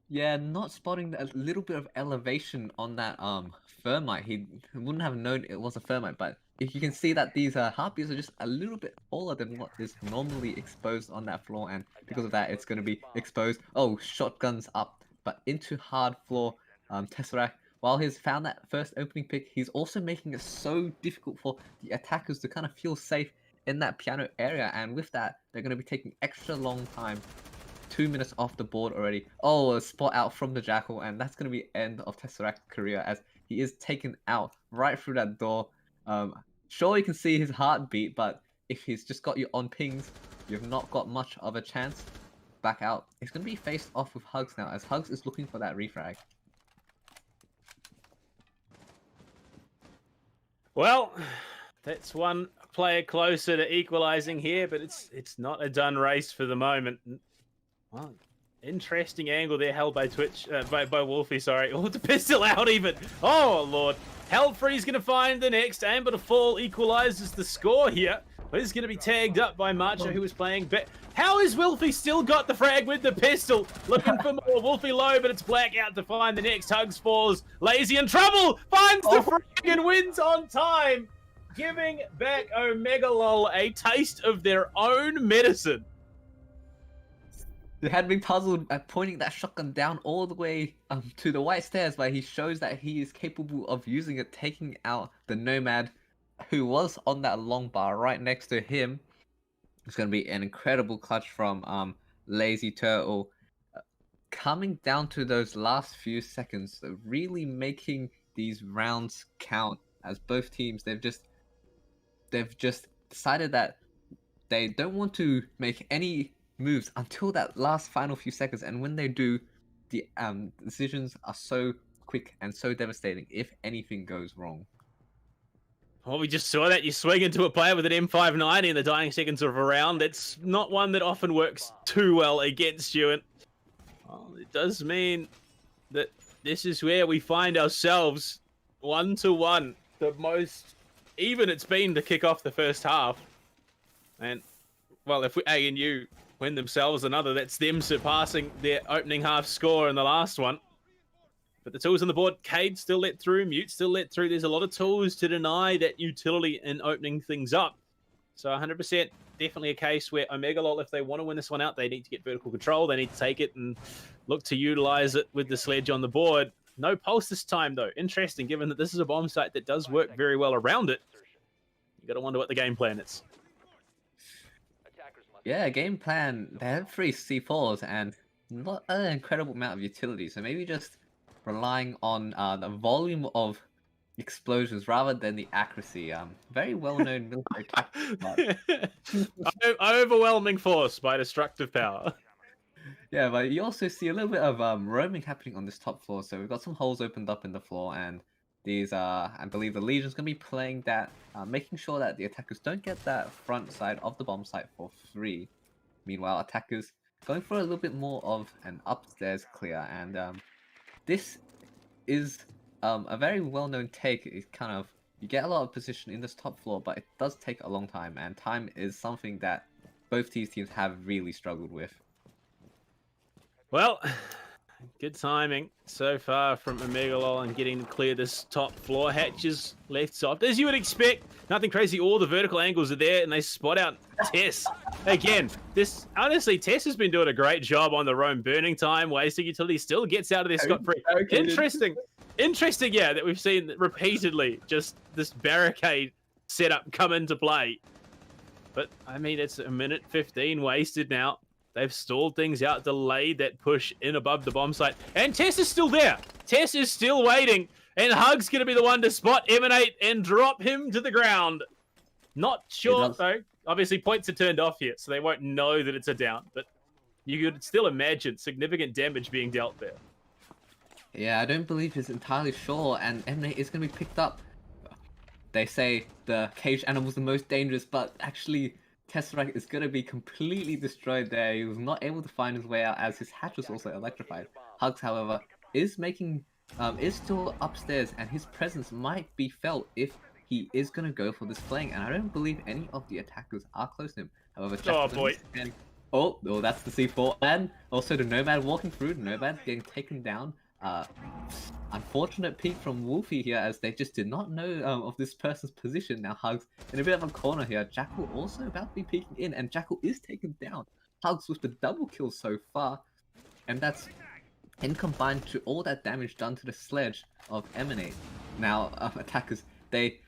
Yeah, not spotting a little bit of elevation on that thermite. He wouldn't have known it was a thermite, but if you can see that these heartbeats are just a little bit taller than what is normally exposed on that floor, and because of that, it's going to be exposed. Oh, shotguns up, but into hard floor. Tesseract, while he's found that first opening pick, he's also making it so difficult for the attackers to kind of feel safe in that piano area, and with that, they're going to be taking extra long time. 2 minutes off the board already. Oh, a spot out from the Jackal, and that's going to be end of Tesseract's career as he is taken out right through that door. Sure, you can see his heartbeat, but if he's just got you on pings, you've not got much of a chance. Back out. It's going to be faced off with Hugs now, as Hugs is looking for that refrag. Well, that's one player closer to equalizing here, but it's not a done race for the moment. Well, interesting angle there held by Twitch, by Wolfie, sorry. Oh, the pistol out even. Oh, Lord. Hellfree's going to find the next. Amber to fall equalizes the score here. But he's going to be tagged up by Macho, who was playing. How is Wolfie still got the frag with the pistol? Looking for more. Wolfie low, but it's Blackout to find the next. Hugs falls. Lazy in trouble. Finds the frag and wins on time. Giving back O-MEGA-LUL a taste of their own medicine. They had me puzzled at pointing that shotgun down all the way to the white stairs, but he shows that he is capable of using it, taking out the Nomad, who was on that long bar right next to him. It's going to be an incredible clutch from Lazy Turtle. Coming down to those last few seconds, really making these rounds count, as both teams, they've just decided that they don't want to make any moves until that last final few seconds, and when they do, the decisions are so quick and so devastating if anything goes wrong. Well, we just saw that. You swing into a player with an M590 in the dying seconds of a round. It's not one that often works too well against you, and well, it does mean that this is where we find ourselves 1-1, the most even it's been to kick off the first half. And well, if ANU win themselves another, that's them surpassing their opening half score in the last one. But the tools on the board, Cade still let through, Mute still let through. There's a lot of tools to deny that utility in opening things up. So 100% definitely a case where O-MEGA-LUL, if they want to win this one out, they need to get vertical control. They need to take it and look to utilize it with the sledge on the board. No pulse this time, though. Interesting, given that this is a bomb site that does work very well around it. You got to wonder what the game plan is. Yeah, game plan. They have 3 C4s and not an incredible amount of utility. So maybe just relying on the volume of explosions rather than the accuracy. Very well-known military tactics. Overwhelming force by destructive power. Yeah, but you also see a little bit of roaming happening on this top floor. So we've got some holes opened up in the floor, and these I believe the Legion's going to be playing that, making sure that the attackers don't get that front side of the bomb site for free. Meanwhile, attackers going for a little bit more of an upstairs clear, and this is a very well-known take. It's kind of, you get a lot of position in this top floor, but it does take a long time, and time is something that both these teams have really struggled with. Well, Good timing so far from O-MEGA-LUL and getting to clear this top floor. Hatches left soft, as you would expect. Nothing crazy. All the vertical angles are there, and they spot out Tess. Again, honestly, Tess has been doing a great job on the roam. Burning time, wasting utility, still gets out of there scot-free. Interesting, yeah, that we've seen repeatedly just this barricade setup come into play. But, I mean, it's a minute 15 wasted now. They've stalled things out, delayed that push in above the bomb site. And Tess is still there. Tess is still waiting. And Hug's going to be the one to spot Emanate and drop him to the ground. Not sure, though. Obviously, points are turned off here, so they won't know that it's a down. But you could still imagine significant damage being dealt there. Yeah, I don't believe he's entirely sure, and Emanate is going to be picked up. They say the caged animal's the most dangerous, but actually... Tesseract is going to be completely destroyed there. He was not able to find his way out as his hatch was also electrified. Hugs, however, is still upstairs, and his presence might be felt if he is going to go for this flank. And I don't believe any of the attackers are close to him. However, that's the C4, and also the Nomad walking through. The Nomad getting taken down. Unfortunate peek from Wolfie here, as they just did not know of this person's position. Now Hugs in a bit of a corner here. Jackal also about to be peeking in, and Jackal is taken down. Hugs with the double kill so far, and that's in combined to all that damage done to the sledge of Emanate. Now attackers, they've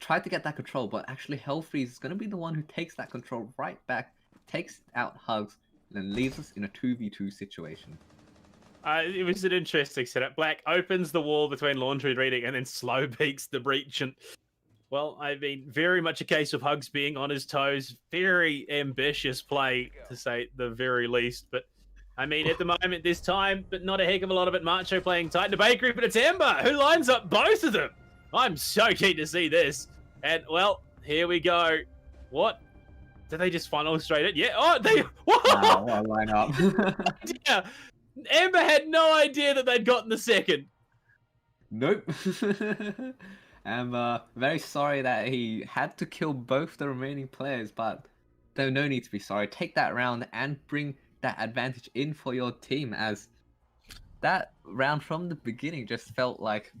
tried to get that control, but actually Hellfreeze is going to be the one who takes that control right back, takes out Hugs, and then leaves us in a 2v2 situation. It was an interesting setup. Black opens the wall between laundry and reading and then slow peeks the breach. And, well, I mean, very much a case of Hugs being on his toes. Very ambitious play, to say the very least. But, I mean, at the moment, there's time, but not a heck of a lot of it. Macho playing tight in the bakery, but it's Amber who lines up both of them. I'm so keen to see this. And, well, here we go. What? Did they just funnel straight it? Yeah. Oh, they... Whoa! Wow, line up. Yeah. Amber had no idea that they'd gotten the second. Nope. I'm very sorry that he had to kill both the remaining players, but there's no need to be sorry. Take that round and bring that advantage in for your team, as that round from the beginning just felt like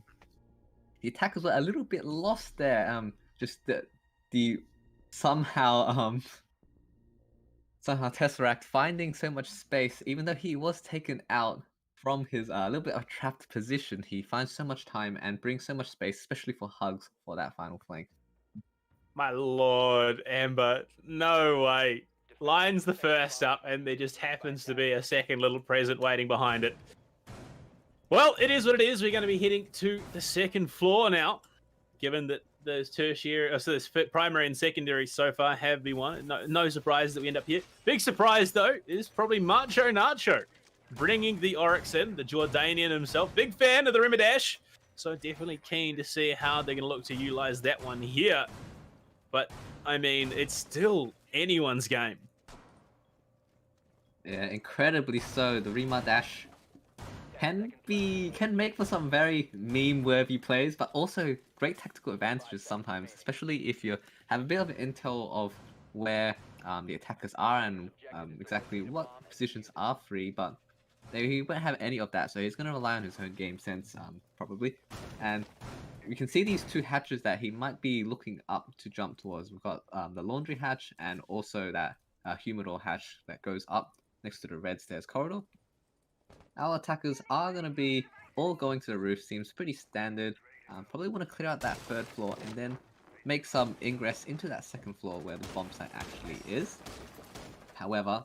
the attackers were a little bit lost there. Just the somehow Tesseract finding so much space, even though he was taken out from his little bit of trapped position, he finds so much time and brings so much space, especially for Hugs for that final flank. My lord, Amber, no way. Lines the first up, and there just happens to be a second little present waiting behind it. Well, it is what it is. We're going to be heading to the second floor now, given that those tertiary, so this primary and secondary so far have been won. No surprise that we end up here. Big surprise, though, is probably Macho Nacho bringing the Onyx in, the Jordanian himself. Big fan of the Rimmer Dash, so definitely keen to see how they're going to look to utilize that one here. But, I mean, it's still anyone's game. Yeah, incredibly so. The Rimmer Dash can make for some very meme-worthy plays, but also great tactical advantages sometimes, especially if you have a bit of intel of where the attackers are and exactly what positions are free, but he won't have any of that, so he's going to rely on his own game sense, probably. And we can see these two hatches that he might be looking up to jump towards. We've got the laundry hatch and also that humidor hatch that goes up next to the red stairs corridor. Our attackers are going to be all going to the roof, seems pretty standard. Probably want to clear out that third floor and then make some ingress into that second floor where the bomb site actually is. However,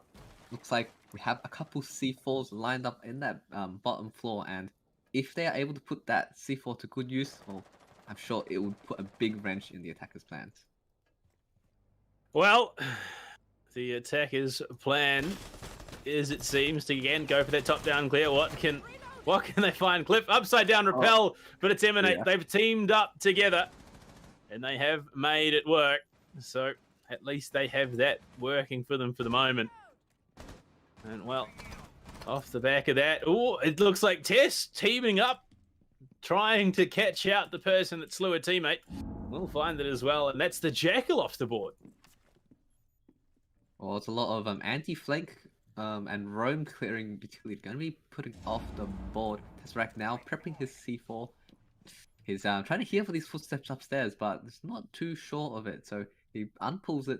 looks like we have a couple C4s lined up in that bottom floor, and if they are able to put that C4 to good use, well, I'm sure it would put a big wrench in the attackers' plans. Well, the attackers' plan is, it seems, to again go for that top-down clear. What can they find? Cliff, upside down Rappel, but it's Emanate. Yeah. They've teamed up together, and they have made it work. So at least they have that working for them for the moment. And, well, off the back of that, oh, it looks like Tess teaming up, trying to catch out the person that slew a teammate. We'll find it as well, and that's the Jackal off the board. Well, it's a lot of anti-flank and roam clearing utility. Going to be putting off the board. Tesseract now prepping his C4. He's trying to hear for these footsteps upstairs, but it's not too sure of it. So he unpulls it.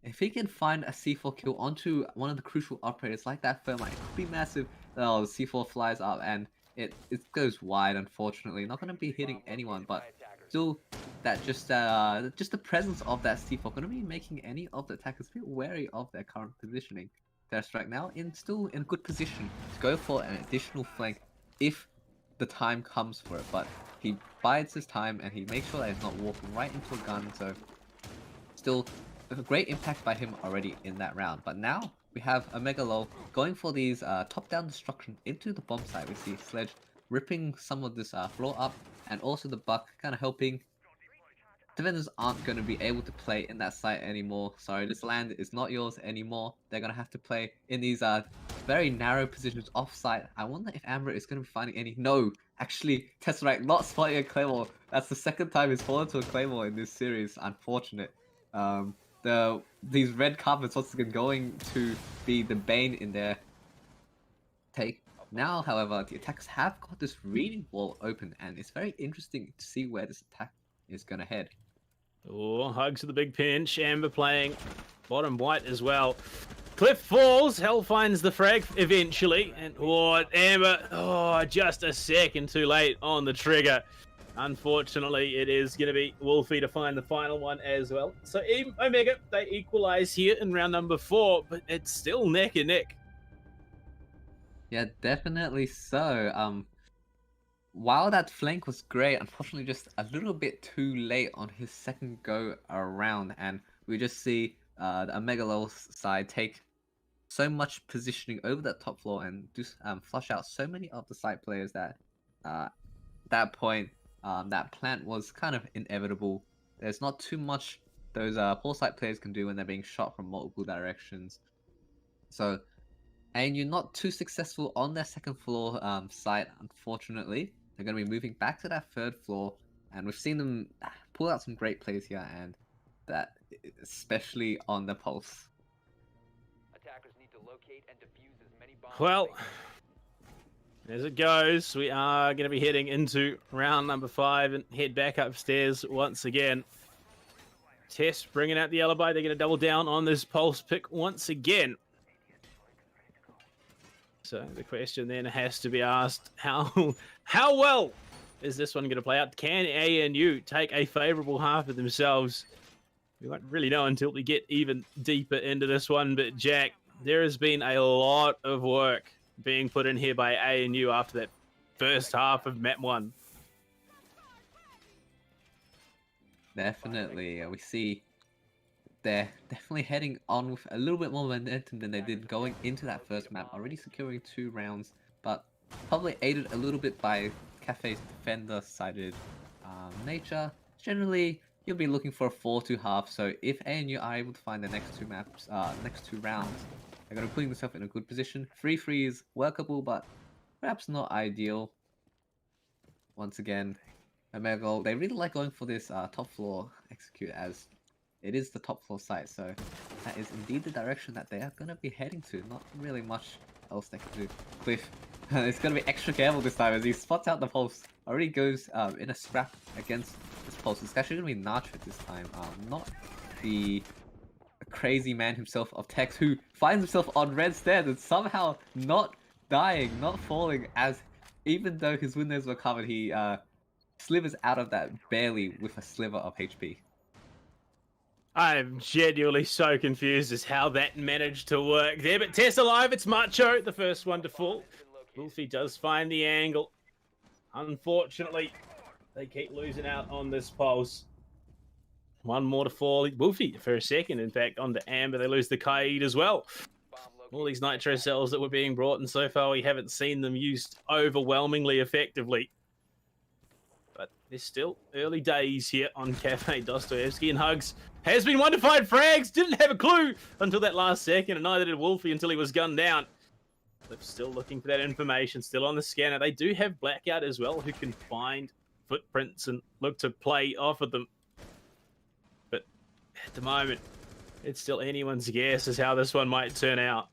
If he can find a C4 kill onto one of the crucial operators like that Thermite, it could be massive. Oh, the C4 flies up and it goes wide, unfortunately. Not going to be hitting anyone, but still, that just the presence of that C4 going to be making any of the attackers feel wary of their current positioning. Tesseract now still in good position to go for an additional flank if the time comes for it, but he bides his time and he makes sure that he's not walking right into a gun, so still a great impact by him already in that round. But now we have O-MEGA-LUL going for these top-down destruction into the bomb site. We see Sledge ripping some of this floor up, and also the Buck kind of helping. Defenders aren't going to be able to play in that site anymore. Sorry, this land is not yours anymore. They're going to have to play in these very narrow positions off-site. I wonder if Amber is going to be finding any. No, actually, Tesseract not spotting a Claymore. That's the second time he's fallen to a Claymore in this series. Unfortunate. These red carpets once again going to be the bane in their take. Now, however, the attackers have got this reading wall open, and it's very interesting to see where this attack is going to head. Oh, Hugs with the big pinch. Amber playing bottom white as well. Cliff falls. Hell finds the frag eventually. And Amber, just a second too late on the trigger. Unfortunately, it is going to be Wolfie to find the final one as well. So Omega, they equalize here in round number 4, but it's still neck and neck. Yeah, definitely so. While that flank was great, unfortunately just a little bit too late on his second go around, and we just see the O-MEGA-LUL side take so much positioning over that top floor and just flush out so many of the side players that that point that plant was kind of inevitable. There's not too much those poor side players can do when they're being shot from multiple directions. So, and you're not too successful on their second floor site, unfortunately. They're going to be moving back to that third floor, and we've seen them pull out some great plays here, and that especially on the pulse. Attackers need to locate and defuse as many bombs. Well, as it goes, we are going to be heading into round number 5 and head back upstairs once again. Tess bringing out the alibi. They're going to double down on this pulse pick once again. So the question then has to be asked, how well is this one going to play out? Can ANU take a favourable half of themselves? We won't really know until we get even deeper into this one. But Jack, there has been a lot of work being put in here by ANU after that first half of map 1. Definitely, we see they're definitely heading on with a little bit more momentum than they did going into that first map, already securing 2 rounds, but probably aided a little bit by Cafe's defender-sided nature. Generally, you'll be looking for a 4-2 half, so if ANU are able to find the next 2 maps, next 2 rounds, they're going to put themselves in a good position. 3-3 is workable, but perhaps not ideal. Once again, O-MEGA-LUL, they really like going for this top floor execute, as it is the top floor site, so that is indeed the direction that they are going to be heading to. Not really much else they can do. Cliff, it's going to be extra careful this time as he spots out the pulse. Already goes in a scrap against this pulse. It's actually going to be Nuttery this time, not the crazy man himself of Tex, who finds himself on red stairs and somehow not dying, not falling, as even though his windows were covered, he slivers out of that barely with a sliver of HP. I'm genuinely so confused as how that managed to work there. But Tess alive, it's Macho, the first one to fall. Wolfie does find the angle. Unfortunately, they keep losing out on this pulse. One more to fall. Wolfie for a second, in fact, onto Amber. They lose the Kaid as well. All these nitro cells that were being brought in so far, we haven't seen them used overwhelmingly effectively. But there's still early days here on Cafe Dostoevsky, and Hugs has been one to find frags. Didn't have a clue until that last second, and neither did Wolfie until he was gunned down. They're still looking for that information, still on the scanner. They do have Blackout as well, who can find footprints and look to play off of them. But at the moment, it's still anyone's guess as how this one might turn out.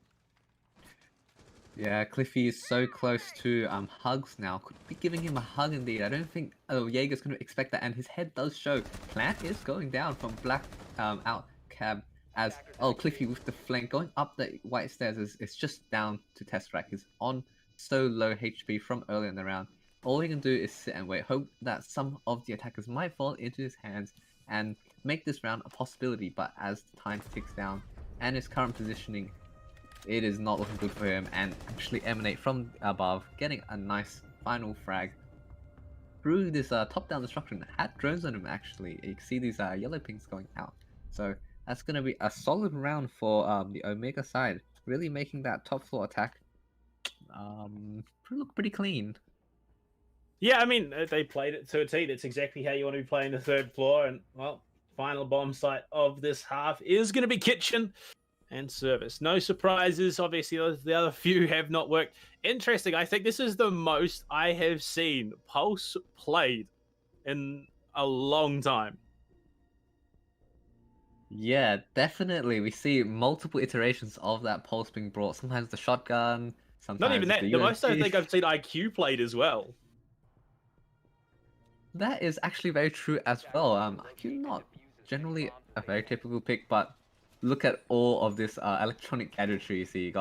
Yeah, Cliffy is so close to hugs now. Could be giving him a hug indeed. I don't think Jaeger's going to expect that, and his head does show. Plant is going down from black out cab as Cliffy with the flank going up the white stairs is just down to test rack. He's on so low HP from early in the round. All he can do is sit and wait, hope that some of the attackers might fall into his hands and make this round a possibility. But as time ticks down and his current positioning, it is not looking good for him, and actually Emanate from above getting a nice final frag through this top-down destruction. Had drones on him actually. You can see these yellow pings going out. So that's going to be a solid round for the Omega side. Really making that top floor attack look pretty clean. Yeah, I mean, they played it to a T. That's exactly how you want to be playing the third floor. And, well, final bomb site of this half is going to be Kitchen and Service. No surprises. Obviously, the other few have not worked. Interesting. I think this is the most I have seen Pulse played in a long time. Yeah, definitely. We see multiple iterations of that Pulse being brought. Sometimes the shotgun, sometimes Not even that. The most I think I've seen IQ played as well. That is actually very true as well. IQ not generally a very typical pick, but look at all of this electronic gadgetry you see.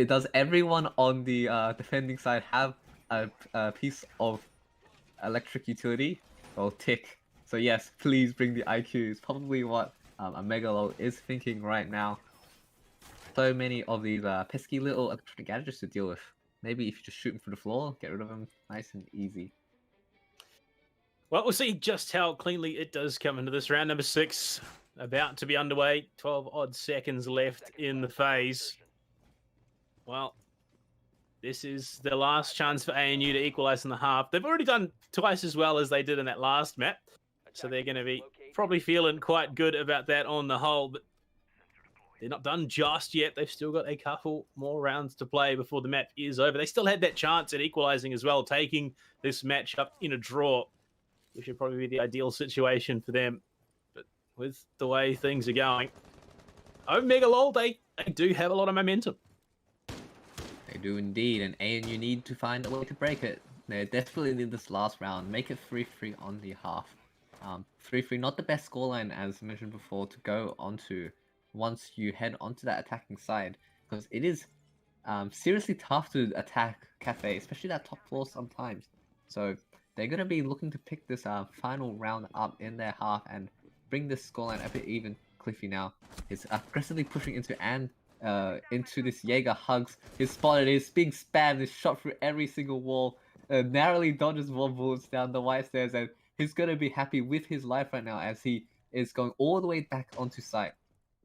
Does everyone on the defending side have a piece of electric utility? Well, tick. So yes, please bring the IQ. It's probably what O-MEGA-LUL is thinking right now. So many of these pesky little electronic gadgets to deal with. Maybe if you just shoot them through the floor, get rid of them, nice and easy. Well, we'll see just how cleanly it does come into this round number 6. About to be underway. 12 odd seconds left in the phase. Well, this is the last chance for ANU to equalize in the half. They've already done twice as well as they did in that last map. So they're going to be probably feeling quite good about that on the whole. But they're not done just yet. They've still got a couple more rounds to play before the map is over. They still had that chance at equalizing as well, taking this matchup in a draw, which would probably be the ideal situation for them. But with the way things are going, O-MEGA-LUL, they do have a lot of momentum. They do indeed, and ANU need to find a way to break it. They desperately need this last round, make it 3-3 on the half. 3-3, not the best scoreline as mentioned before to go onto once you head onto that attacking side, because it is seriously tough to attack Cafe, especially that top floor sometimes. So they're going to be looking to pick this final round up in their half and bring this scoreline a bit even. Cliffy now is aggressively pushing into this Jaeger hugs. His spot is being spammed, is shot through every single wall, narrowly dodges one bullets down the white stairs, and he's going to be happy with his life right now as he is going all the way back onto site.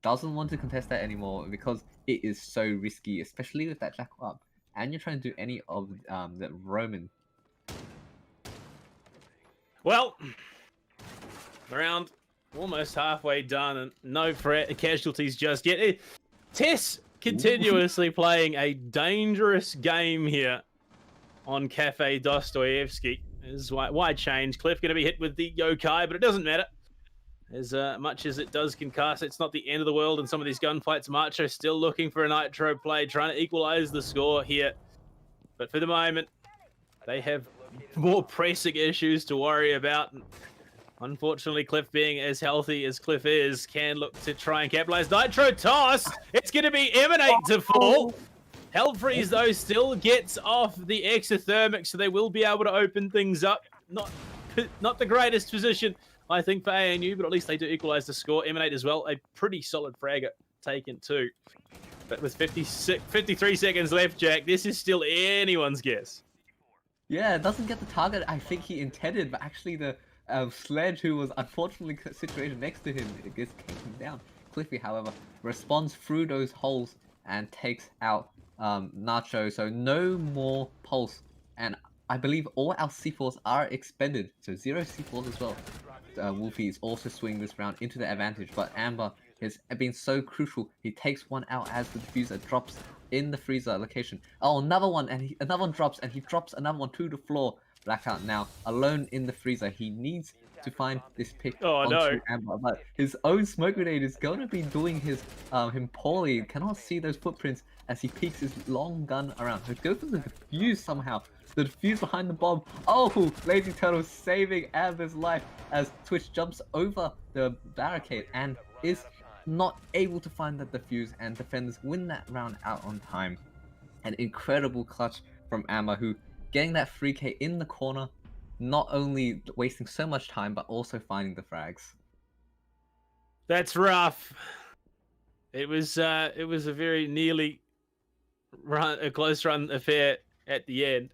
Doesn't want to contest that anymore because it is so risky, especially with that jack up, and you're trying to do any of the Roman. Well, round almost halfway done, and no casualties just yet. Tess continuously playing a dangerous game here on Cafe Dostoevsky. Is why change? Cliff going to be hit with the yokai, but it doesn't matter. As much as it does concuss, it's not the end of the world in some of these gunfights. Macho still looking for a nitro play, trying to equalize the score here. But for the moment, they have more pressing issues to worry about. Unfortunately, Cliff, being as healthy as Cliff is, can look to try and capitalize. Nitro toss! It's going to be Emanate to fall. Hellfreeze, though, still gets off the exothermic, so they will be able to open things up. Not the greatest position, I think, for ANU, but at least they do equalize the score. Emanate as well, a pretty solid fragger taken too. But with 53 seconds left, Jack, this is still anyone's guess. Yeah, it doesn't get the target I think he intended, but actually the Sledge, who was unfortunately situated next to him, it gets taken down. Cliffy, however, responds through those holes and takes out Nacho, so no more pulse. And I believe all our C4s are expended, so 0 C4s as well. Wolfie is also swinging this round into the advantage, but Amber has been so crucial. He takes one out as the diffuser drops in the freezer location. Oh, another one, and another one drops, and he drops another one to the floor. Blackout now alone in the freezer. He needs to find this pick Oh, onto no. Amber, but his own smoke grenade is going to be doing him poorly. Cannot see those footprints as he peeks his long gun around. He'll go for the defuse somehow. The defuse behind the bomb. Oh, Lazy Turtle saving Amber's life as Twitch jumps over the barricade and is not able to find the defuse, and defenders win that round out on time. An incredible clutch from Amber, who getting that 3k in the corner, not only wasting so much time but also finding the frags. That's rough. It was a very nearly a close run affair at the end.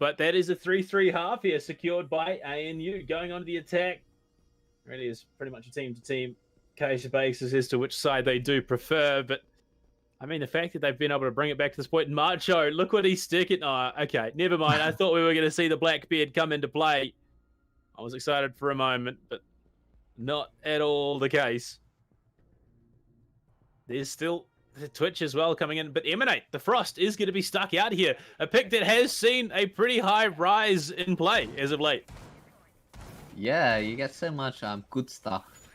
But that is a 3-3 half here, secured by ANU. Going on to the attack. Really is pretty much a team-to-team case basis as to which side they do prefer. But, I mean, the fact that they've been able to bring it back to this point. Macho, look what he's sticking. Oh, okay, never mind. I thought we were going to see the Blackbeard come into play. I was excited for a moment, but not at all the case. There's still the Twitch as well coming in, but Emanate, the Frost is going to be stuck out here. A pick that has seen a pretty high rise in play as of late. Yeah, you get so much good stuff.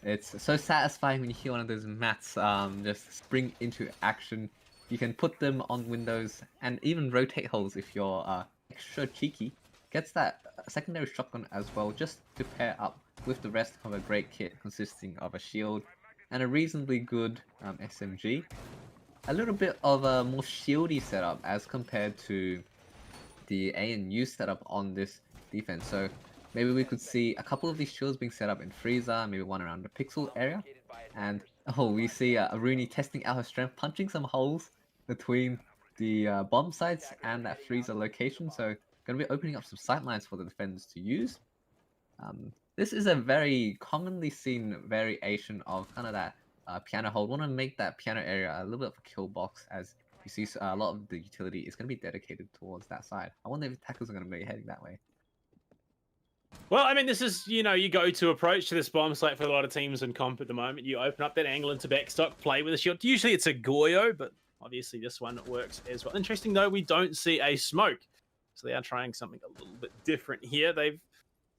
It's so satisfying when you hear one of those mats just spring into action. You can put them on windows and even rotate holes if you're extra cheeky. Gets that secondary shotgun as well, just to pair up with the rest of a great kit consisting of a shield and a reasonably good SMG. A little bit of a more shieldy setup as compared to the ANU setup on this defense. So maybe we could see a couple of these shields being set up in freezer, maybe one around the pixel area. And we see a Rooney testing out her strength, punching some holes between the bomb sites and that freezer location. So going to be opening up some sightlines for the defenders to use. This is a very commonly seen variation of kind of that piano hold. Want to make that piano area a little bit of a kill box, as you see a lot of the utility is going to be dedicated towards that side. I wonder if attackers are going to be heading that way. Well, I mean, this is, you know, you go-to approach to this bomb site for a lot of teams in comp at the moment. You open up that angle into backstock, play with a shield. Usually it's a Goyo, but obviously this one works as well. Interesting, though, we don't see a smoke. So they are trying something a little bit different here. They've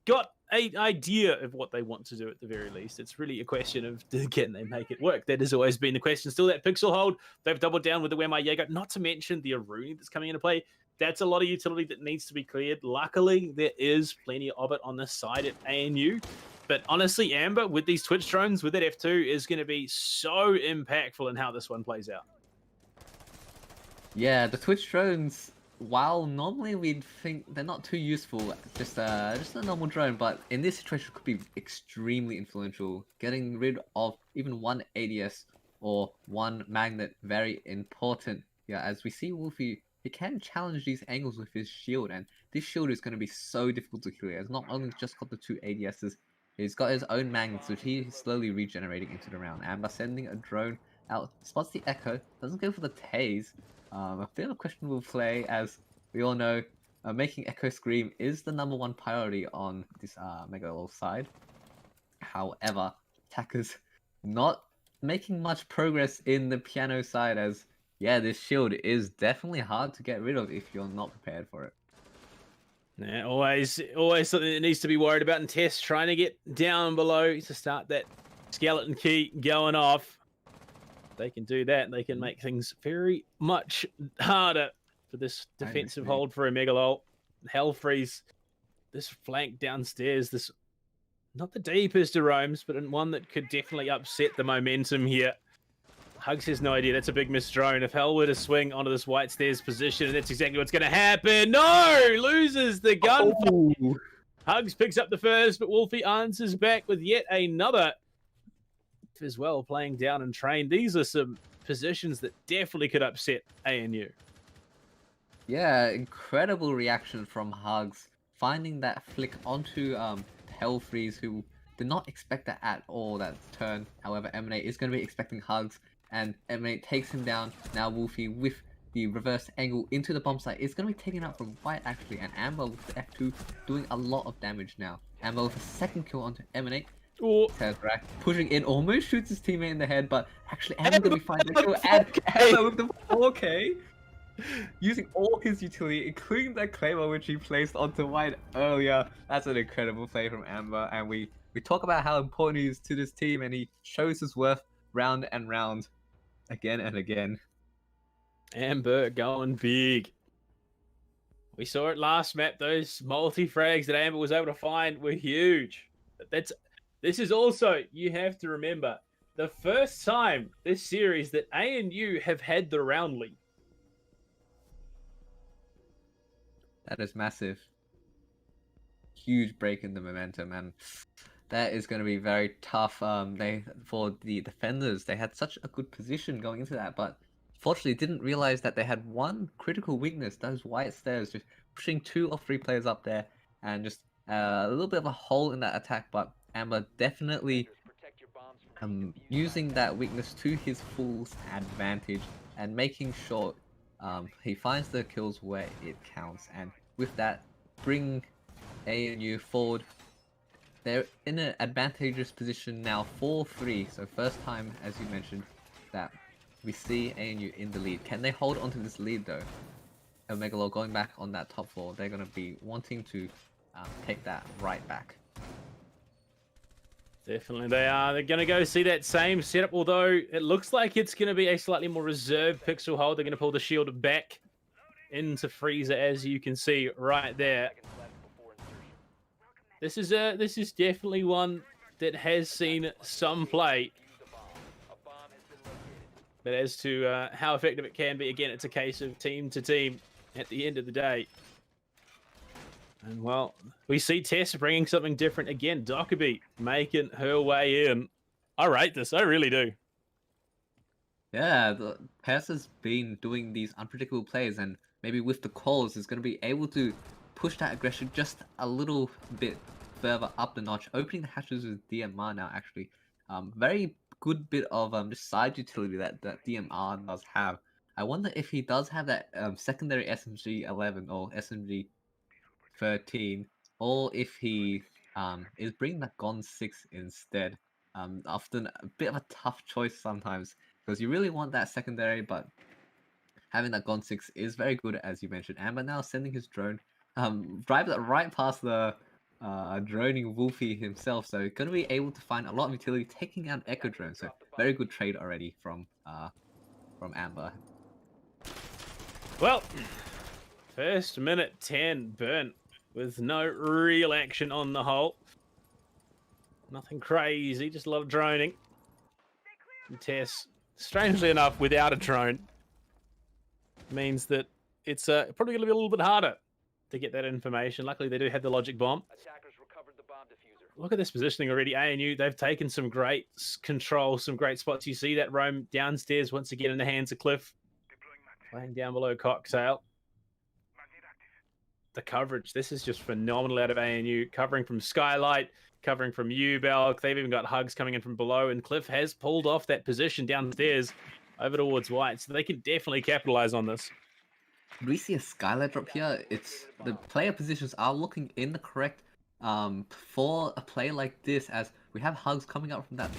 got an idea of what they want to do at the very least. It's really a question of, can they make it work? That has always been the question. Still that pixel hold. They've doubled down with the Where My Jaeger, not to mention the Rooney that's coming into play. That's a lot of utility that needs to be cleared. Luckily, there is plenty of it on this side at ANU. But honestly, Amber, with these Twitch drones, with that F2, is going to be so impactful in how this one plays out. Yeah, the Twitch drones, while normally we'd think they're not too useful, just a normal drone, but in this situation could be extremely influential. Getting rid of even one ADS or one magnet, very important. Yeah, as we see Wolfie, he can challenge these angles with his shield, and this shield is going to be so difficult to clear. It's not only just got the two ADSs, he's got his own magnets, which he's slowly regenerating into the round. And by sending a drone out, spots the Echo, doesn't go for the Tase. A bit of a questionable play, as we all know, making Echo scream is the #1 priority on this Mega-LUL side. However, attackers not making much progress in the piano side, as yeah, this shield is definitely hard to get rid of if you're not prepared for it. Yeah, always something that needs to be worried about in tests, trying to get down below to start that skeleton key going off. They can do that, they can make things very much harder for this defensive hold for a Mega-LUL. Hell freeze this flank downstairs, this not the deepest of roams, but one that could definitely upset the momentum here. Hugs has no idea. That's a big missed drone. If Hell were to swing onto this white stairs position, that's exactly what's going to happen. No! Loses the gun. Hugs picks up the first, but Wolfie answers back with yet another as well, playing down and train. These are some positions that definitely could upset ANU. Yeah, incredible reaction from Hugs, finding that flick onto Hellfreeze, who did not expect that at all, that turn. However, Emanate is going to be expecting Hugs, and Emanate takes him down. Now Wolfie with the reverse angle into the bomb site is going to be taken out from right actually, and Amber with the F2 doing a lot of damage now. Amber with a second kill onto Emanate. Tezrak pushing in, almost shoots his teammate in the head, but actually Amber going to be fine. And Amber with the 4K. using all his utility, including that claymore which he placed onto white earlier. That's an incredible play from Amber, and we talk about how important he is to this team, and he shows his worth round and round, again and again. Amber going big. We saw it last map. Those multi-frags that Amber was able to find were huge. This is also, you have to remember, the first time this series that ANU have had the round lead. That is massive. Huge break in the momentum, and that is going to be very tough. For the defenders, they had such a good position going into that, but fortunately didn't realize that they had one critical weakness, those white stairs, just pushing 2 or 3 players up there, and just a little bit of a hole in that attack. But Amber definitely using that weakness to his full advantage and making sure he finds the kills where it counts, and with that bring ANU forward. They're in an advantageous position now, 4-3. So first time, as you mentioned, that we see ANU in the lead. Can they hold onto this lead though? O-MEGA-LUL going back on that top floor. They're going to be wanting to take that right back. Definitely they are. They're going to go see that same setup, although it looks like it's going to be a slightly more reserved pixel hold. They're going to pull the shield back into Freezer, as you can see right there. This is definitely one that has seen some play. But as to how effective it can be, again, it's a case of team to team at the end of the day. And, well, we see Tess bringing something different again. Dockerby making her way in. I rate this. I really do. Yeah, the Tess has been doing these unpredictable plays, and maybe with the calls is going to be able to push that aggression just a little bit further up the notch, opening the hatches with DMR now, actually. Very good bit of just side utility that DMR does have. I wonder if he does have that secondary SMG 11 or SMG 13, or if he is bringing that Gon 6 instead. Often a bit of a tough choice sometimes, because you really want that secondary, but having that Gon 6 is very good, as you mentioned. Amber now sending his drone, drives it right past the droning Wolfie himself, so going to be able to find a lot of utility, taking out Echo Drone. So very good trade already from Amber. Well, first minute 10 burnt with no real action on the whole. Nothing crazy, just a lot of droning. And Tess, strangely enough, without a drone, means that it's probably going to be a little bit harder to get that information. Luckily, they do have the logic bomb. Attackers recovered the bomb diffuser. Look at this positioning already. ANU, they've taken some great control, some great spots. You see that roam downstairs once again in the hands of Cliff. Playing down below Cocktail. The coverage, this is just phenomenal out of ANU. Covering from Skylight, covering from U-Bell. They've even got hugs coming in from below, and Cliff has pulled off that position downstairs over towards White, so they can definitely capitalize on this. We see a Skylight drop here. It's the player positions are looking in the correct for a play like this, as we have Hugs coming up from that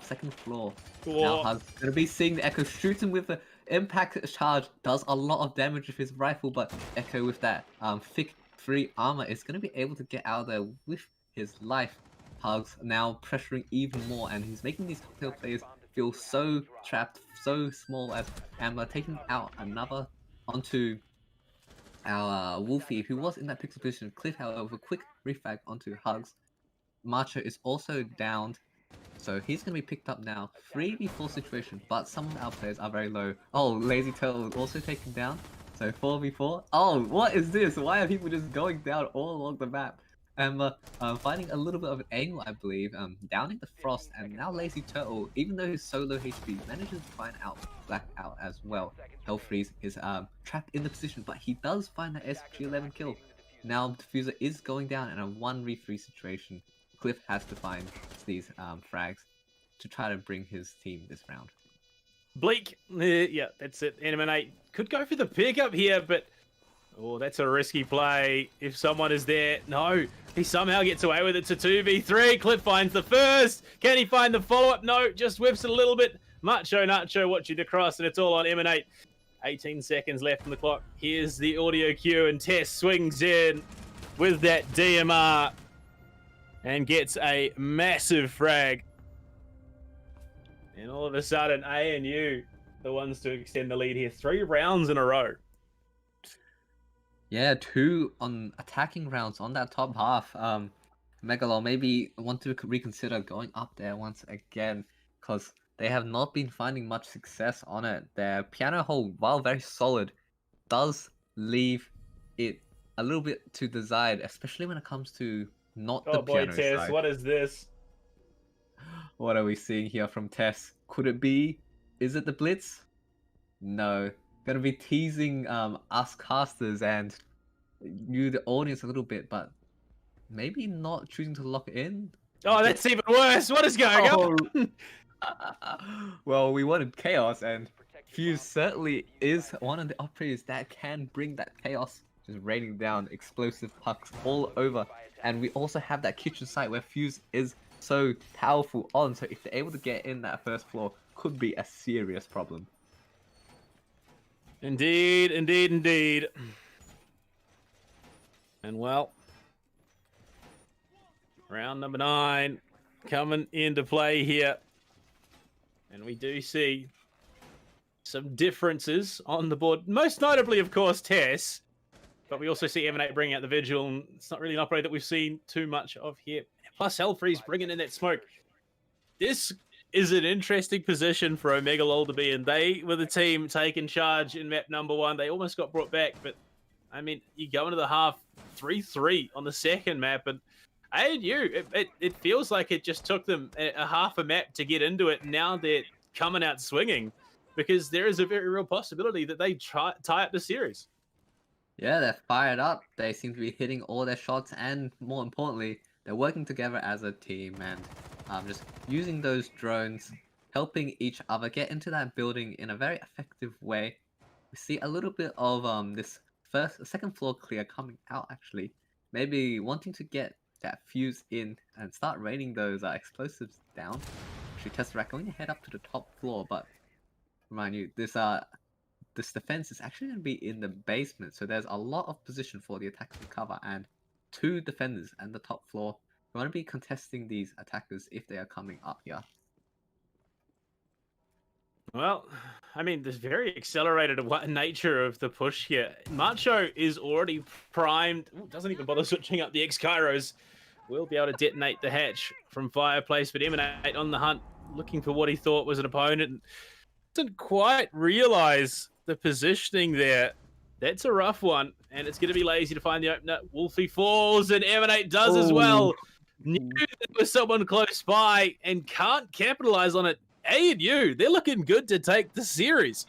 second floor. Whoa. Now Hugs gonna be seeing the Echo, shoots him with the impact charge, does a lot of damage with his rifle, but Echo with that thick 3 armor is gonna be able to get out of there with his life. Hugs now pressuring even more, and he's making these cocktail plays feel so trapped, so small, as Amber taking out another onto our Wolfie, who was in that pixel position. Cliff, however, quick refrag onto Hugs. Macho is also downed, so he's going to be picked up now. 3v4 situation, but some of our players are very low. Oh, Lazy Turtle is also taken down, so 4v4. Oh, what is this? Why are people just going down all along the map? Finding a little bit of an angle, I believe, downing the Frost, and now Lazy Turtle, even though he's so low HP, manages to find out Blackout as well. Hellfreeze is trapped in the position, but he does find that SG-11 kill. Now Diffuser is going down in a 1v3 situation. Cliff has to find these frags to try to bring his team this round. Bleak, yeah, that's it. Animate could go for the pickup here, but oh, that's a risky play. If someone is there, no, he somehow gets away with it. It's a 2v3. Cliff finds the first. Can he find the follow-up? No, just whips it a little bit. Macho Nacho watching to cross, and it's all on Emanate. 18 seconds left on the clock. Here's the audio cue, and Tess swings in with that DMR and gets a massive frag. And all of a sudden, ANU, the ones to extend the lead here. 3 rounds in a row. Yeah, 2 on attacking rounds on that top half. Megalol maybe want to reconsider going up there once again, because they have not been finding much success on it. Their piano hold, while very solid, does leave it a little bit to desired, especially when it comes to not the Oh boy, piano Tess, side. what is this? What are we seeing here from Tess? Could it be? Is it the Blitz? No. Gonna be teasing us casters and you, the audience, a little bit, but maybe not choosing to lock in. Oh, that's even worse. What is going on? Well, we wanted chaos, and Fuse certainly is one of the operators that can bring that chaos, just raining down explosive pucks all over. And we also have that kitchen site where Fuse is so powerful on, so if they're able to get in that first floor, could be a serious problem. Indeed, indeed, indeed. And well, round number 9 coming into play here. And we do see some differences on the board. Most notably, of course, Tess. But we also see ANU bringing out the Vigil. And it's not really an operator that we've seen too much of here. Plus, Hellfreeze bringing in that smoke. This is an interesting position for O-MEGA-LUL to be in. They were the team taking charge in map number 1. They almost got brought back. But, I mean, you go into the half 3-3 on the second map. And ANU, it feels like it just took them a half a map to get into it. Now they're coming out swinging, because there is a very real possibility that they tie up the series. Yeah, they're fired up. They seem to be hitting all their shots, and more importantly, they're working together as a team and just using those drones, helping each other get into that building in a very effective way. We see a little bit of this second floor clear coming out, actually. Maybe wanting to get that Fuse in and start raining those explosives down. Actually, Tesseract going to head up to the top floor, but remind you, this defense is actually going to be in the basement, so there's a lot of position for the attackers to cover, and 2 defenders and the top floor. We want to be contesting these attackers if they are coming up here. Well, I mean, there's very accelerated nature of the push here. Macho is already primed. Ooh, doesn't even bother switching up the X-Kairos. Will be able to detonate the hatch from Fireplace, but Emanate on the hunt, looking for what he thought was an opponent. Didn't quite realize the positioning there. That's a rough one, and it's going to be lazy to find the opener. Wolfie falls, and Emanate does as well. Knew there was someone close by and can't capitalize on it. ANU, they're looking good to take the series.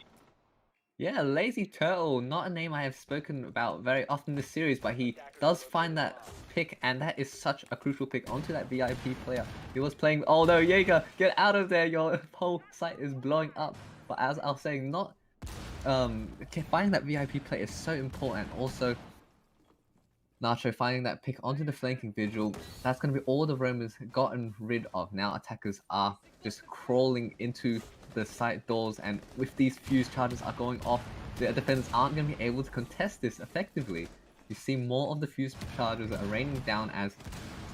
Yeah, Lazy Turtle, not a name I have spoken about very often this series, but he does find that pick, and that is such a crucial pick onto that VIP player. He was playing, oh no, Jaeger, get out of there, your whole site is blowing up. But as I was saying, not finding that VIP player is so important. Also, Nacho finding that pick onto the flanking Vigil, that's going to be all the Romans gotten rid of. Now attackers are just crawling into the site doors, and with these Fuse charges are going off, the defenders aren't going to be able to contest this effectively. You see more of the Fuse charges are raining down, as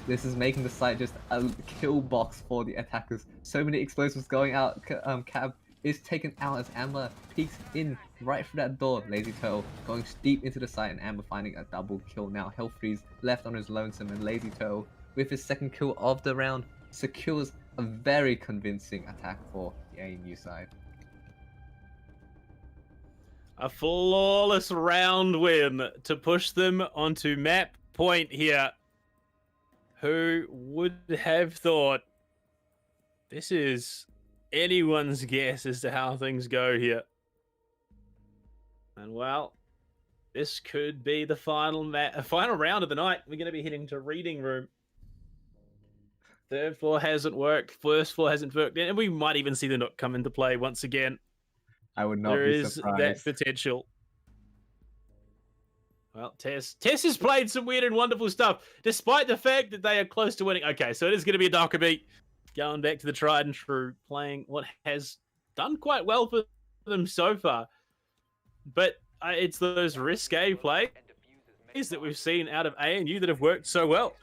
this is making the site just a kill box for the attackers. So many explosives going out. Cab is taken out as Amber peeks in right through that door. Lazy Turtle going deep into the site, and Amber finding a double kill now. Hellfreeze left on his lonesome, and Lazy Turtle, with his second kill of the round, secures a very convincing attack for the ANU side. A flawless round win to push them onto map point here. Who would have thought? This is anyone's guess as to how things go here. And well, this could be the final round of the night. We're going to be heading to Reading Room. Third floor hasn't worked. First floor hasn't worked. And we might even see the Nook come into play once again. I would not There be is surprised. that potential. Well, Tess has played some weird and wonderful stuff, despite the fact that they are close to winning. Okay, so it is going to be a Docker beat. Going back to the tried and true, playing what has done quite well for them so far. but it's those risque plays that we've seen out of ANU that have worked so well.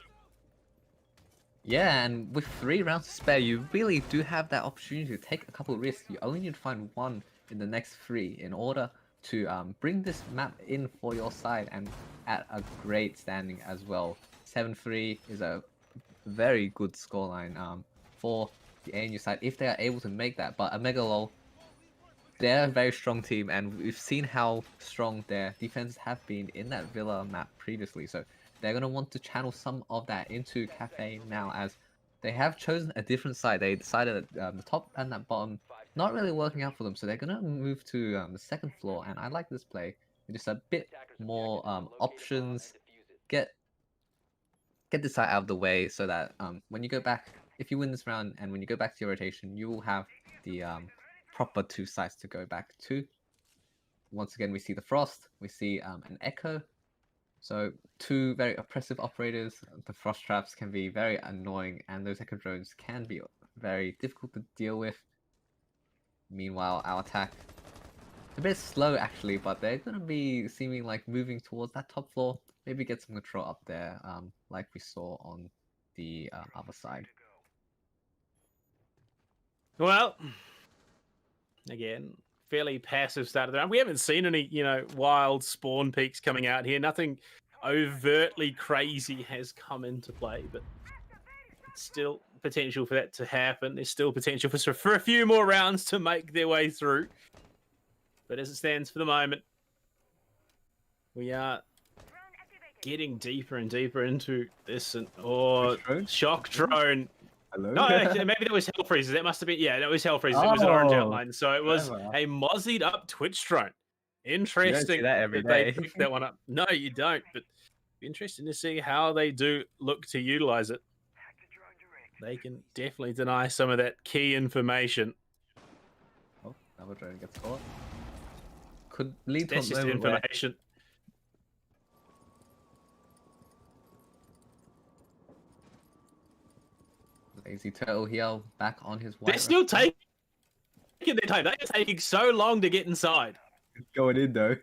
Yeah, and with 3 rounds to spare, you really do have that opportunity to take a couple of risks. You only need to find one in the next 3 in order to bring this map in for your side and at a great standing as well. 7-3 is a very good scoreline for the ANU side if they are able to make that. But O-MEGA-LUL, they're a very strong team, and we've seen how strong their defenses have been in that Villa map previously. So they're going to want to channel some of that into Cafe now, as they have chosen a different side. They decided that the top and that bottom not really working out for them, so they're going to move to the second floor. And I like this play. Just a bit more options. Get this side out of the way so that when you go back, if you win this round and when you go back to your rotation, you will have the proper 2 sites to go back to. Once again, we see the Frost, we see an Echo. So 2 very oppressive operators. The Frost traps can be very annoying, and those Echo drones can be very difficult to deal with. Meanwhile, our attack, it's a bit slow actually, but they're going to be seeming like moving towards that top floor. Maybe get some control up there, like we saw on the other side. Well, again, fairly passive start of the round. We haven't seen any, wild spawn peaks coming out here. Nothing overtly crazy has come into play, but it's still potential for that to happen. There's still potential for a few more rounds to make their way through. But as it stands for the moment, we are getting deeper and deeper into this. Shock drone. Hello? No, actually, maybe that was Hell Freezers. That must have been, that was Hell Freezers. It was an orange outline. So it was a mozzied up Twitch drone. Interesting. You don't see that every they day. picked that one up. No, you don't. But interesting to see how they do look to utilize it. They can definitely deny some of that key information. Oh, another drone gets caught. Could lead to That's a just moment where information. Lazy Turtle here back on his They're still taking their time. They're taking so long to get inside. Going in though.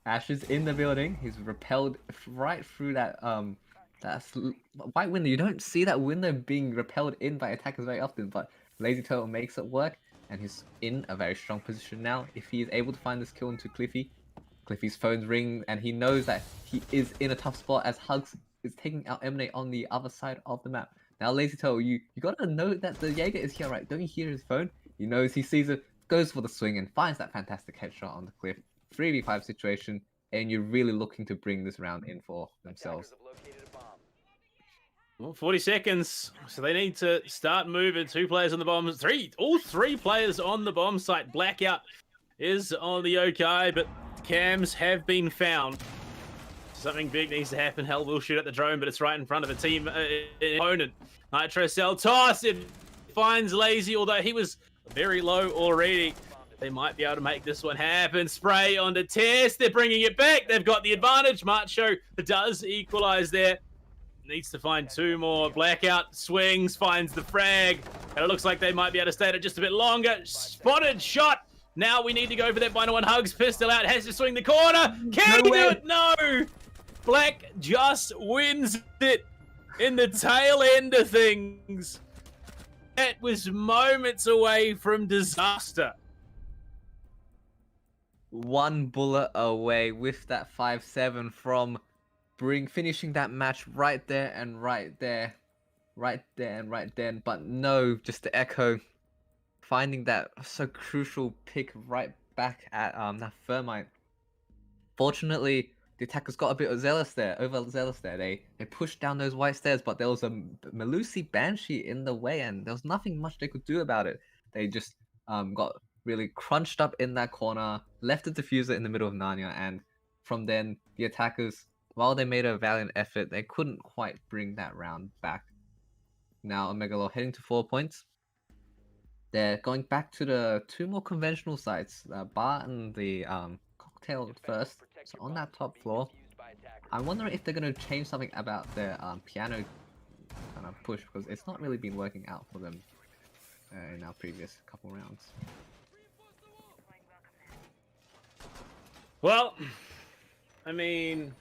Ash is in the building. He's repelled right through that white window. You don't see that window being repelled in by attackers very often, but Lazy Turtle makes it work, and he's in a very strong position now. If he is able to find this kill into Cliffy, Cliffy's phone's ringing, and he knows that he is in a tough spot as Hugs is taking out Emanate on the other side of the map. Now, Lazy Turtle, you gotta know that the Jaeger is here, right? Don't you hear his phone? He knows, he sees it, goes for the swing, and finds that fantastic headshot on the cliff. 3v5 situation, and you're really looking to bring this round in for themselves. Well, 40 seconds, so they need to start moving. 2 players on the bomb, all three players on the bomb site. Blackout is on the OK, but cams have been found. Something big needs to happen. Hell will shoot at the drone, but it's right in front of a team opponent. Nitro Cell toss, it finds Lazy, although he was very low already. They might be able to make this one happen. Spray onto Test, they're bringing it back. They've got the advantage. Macho does equalize there. Needs to find 2 more. Blackout swings, finds the frag. And it looks like they might be able to stay it just a bit longer. Spotted shot. Now we need to go for that final one. Hugs pistol out. Has to swing the corner. Can he do it? No. Black just wins it in the tail end of things. That was moments away from disaster. 1 bullet away with that 5-7 from finishing that match right there and right there. Right there and right then. But no, just the Echo finding that so crucial pick right back at that Thermite. Fortunately, the attackers got a bit overzealous there. They pushed down those white stairs, but there was a Melusi Banshee in the way, and there was nothing much they could do about it. They just got really crunched up in that corner, left the diffuser in the middle of Narnia, and from then the attackers, while they made a valiant effort, they couldn't quite bring that round back. Now O-MEGA-LUL heading to 4 points. They're going back to the 2 more conventional sites, Bar and the Cocktail first. So on that top floor, I'm wondering if they're going to change something about their piano kind of push, because it's not really been working out for them in our previous couple rounds. Well, I mean,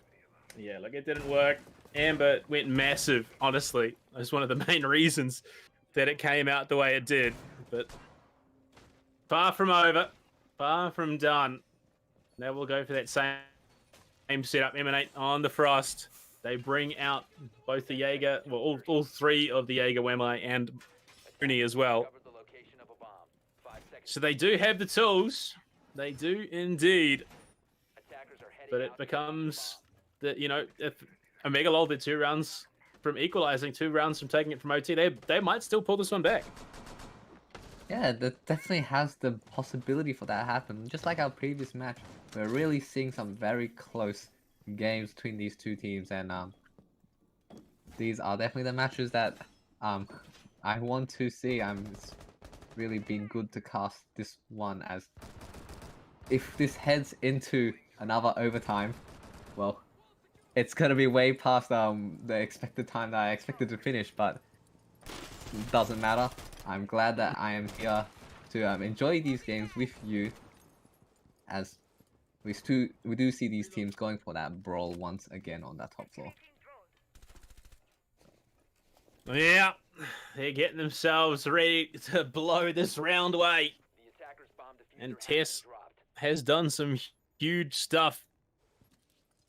yeah, look, it didn't work. Amber went massive, honestly. That's one of the main reasons that it came out the way it did. But far from over, far from done. Now we'll go for that same setup. Emanate on the Frost. They bring out both the Jaeger, well, all three of the Jaeger Wemai and Uni as well. Discovered the location of a bomb. 5 seconds. So they do have the tools. They do indeed. Attackers are heading But out it to becomes that, if O-MEGA-LUL did 2 rounds from equalizing, 2 rounds from taking it from OT, they might still pull this one back. Yeah, that definitely has the possibility for that to happen. Just like our previous match, we're really seeing some very close games between these two teams, and these are definitely the matches that I want to see. It's really been good to cast this one, as if this heads into another overtime, well, it's gonna be way past the expected time that I expected to finish, but it doesn't matter. I'm glad that I am here to enjoy these games with you, as we do see these teams going for that brawl once again on that top floor. Yeah, they're getting themselves ready to blow this round away. the attacker's bomb diffuser And has been Tess dropped. has done some huge stuff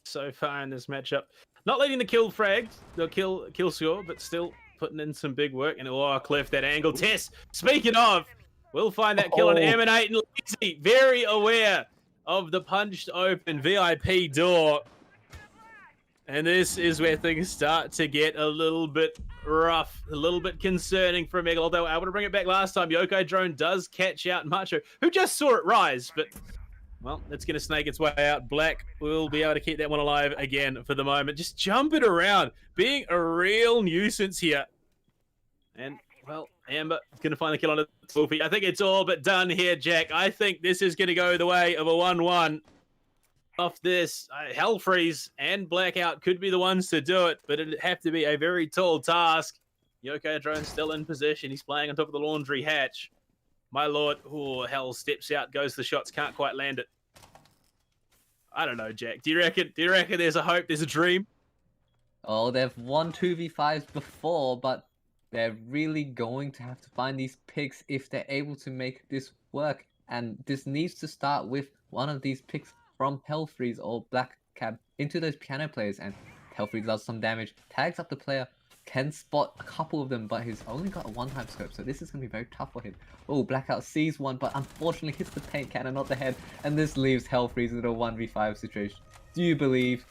so far in this matchup. Not leading the kill frag, the kill score, but still putting in some big work. And Cliff, that angle. Tess, speaking of, we'll find that kill on Emanate, and Lazy, very aware of the punched open VIP door. And this is where things start to get a little bit rough, a little bit concerning for Omega. Although able to bring it back last time, Yokai Drone does catch out Macho, who just saw it rise, but well, it's going to snake its way out. Black will be able to keep that one alive again for the moment. Just jumping around, being a real nuisance here. And, well, Amber is going to find the kill on it. I think it's all but done here, Jack. I think this is going to go the way of a 1-1. Off this, Hellfreeze and Blackout could be the ones to do it, but it'd have to be a very tall task. Yokai Drone still in position. He's playing on top of the laundry hatch. My lord, oh, hell, steps out, goes the shots, can't quite land it. I don't know, Jack. Do you reckon there's a hope, there's a dream? Oh, they've won 2v5s before, but they're really going to have to find these picks if they're able to make this work. And this needs to start with one of these picks from Hellfreeze or Black Cab into those piano players. And Hellfreeze does some damage, tags up the player, can spot a couple of them, but he's only got a one-time scope, so this is going to be very tough for him. Oh, Blackout sees one, but unfortunately hits the paint cannon, not the head, and this leaves Hellfreeze in a 1v5 situation. Do you believe?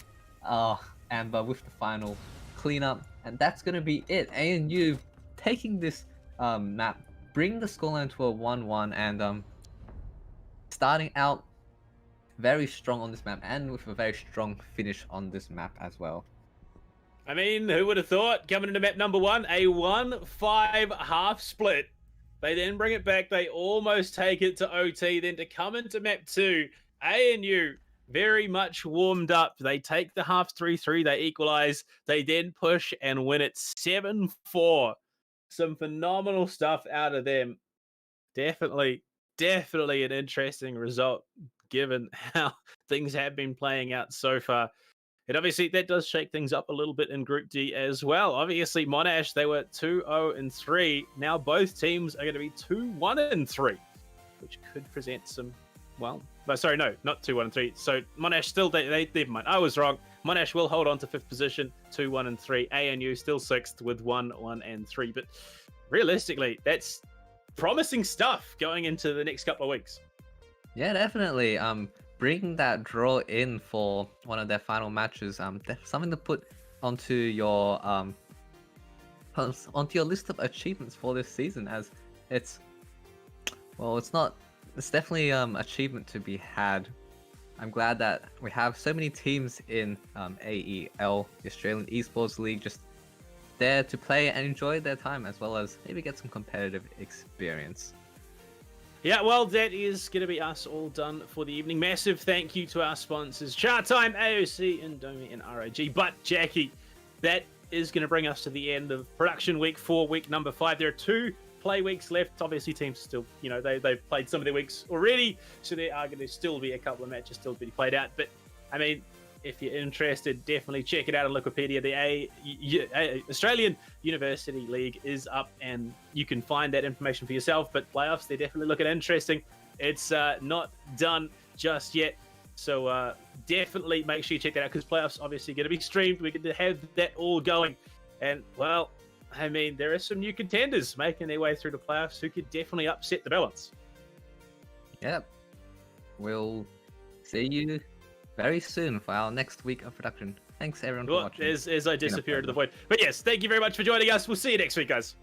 Amber with the final cleanup, and that's going to be it. ANU taking this map, bring the scoreline to a 1-1, and starting out very strong on this map, and with a very strong finish on this map as well. I mean, who would have thought? Coming into map number 1, a 1-5 half split. They then bring it back. They almost take it to OT. Then to come into map 2, ANU very much warmed up. They take the half 3-3. They equalize. They then push and win it 7-4. Some phenomenal stuff out of them. Definitely an interesting result given how things have been playing out so far. And obviously, that does shake things up a little bit in Group D as well. Obviously, Monash, they were 2-0-3. Now both teams are going to be 2-1-3, which could present some, well, sorry, no, not 2-1-3. So Monash still, they never mind. I was wrong. Monash will hold on to 5th position, 2-1-3. ANU still 6th with 1-1-3. But realistically, that's promising stuff going into the next couple of weeks. Yeah, definitely. Bringing that draw in for one of their final matches, that's something to put onto your list of achievements for this season, as it's definitely achievement to be had. I'm glad that we have so many teams in AEL, the Australian Esports League, just there to play and enjoy their time, as well as maybe get some competitive experience. Yeah, well, that is going to be us all done for the evening. Massive thank you to our sponsors, Chatime, AOC, Indomie, and ROG. But, Jackie, that is going to bring us to the end of production week 4, week number 5. There are 2 play weeks left. Obviously, teams still, they've played some of their weeks already, so there are going to still be a couple of matches still to be played out. But I mean, if you're interested, definitely check it out on Wikipedia. The Australian University League is up, and you can find that information for yourself. But playoffs, they're definitely looking interesting. It's not done just yet, so definitely make sure you check that out, because playoffs obviously going to be streamed. We're going to have that all going, and well, I mean, there are some new contenders making their way through the playoffs who could definitely upset the balance. Yep. We'll see you very soon for our next week of production. Thanks everyone for watching. As I disappear into the void. But yes, thank you very much for joining us. We'll see you next week, guys.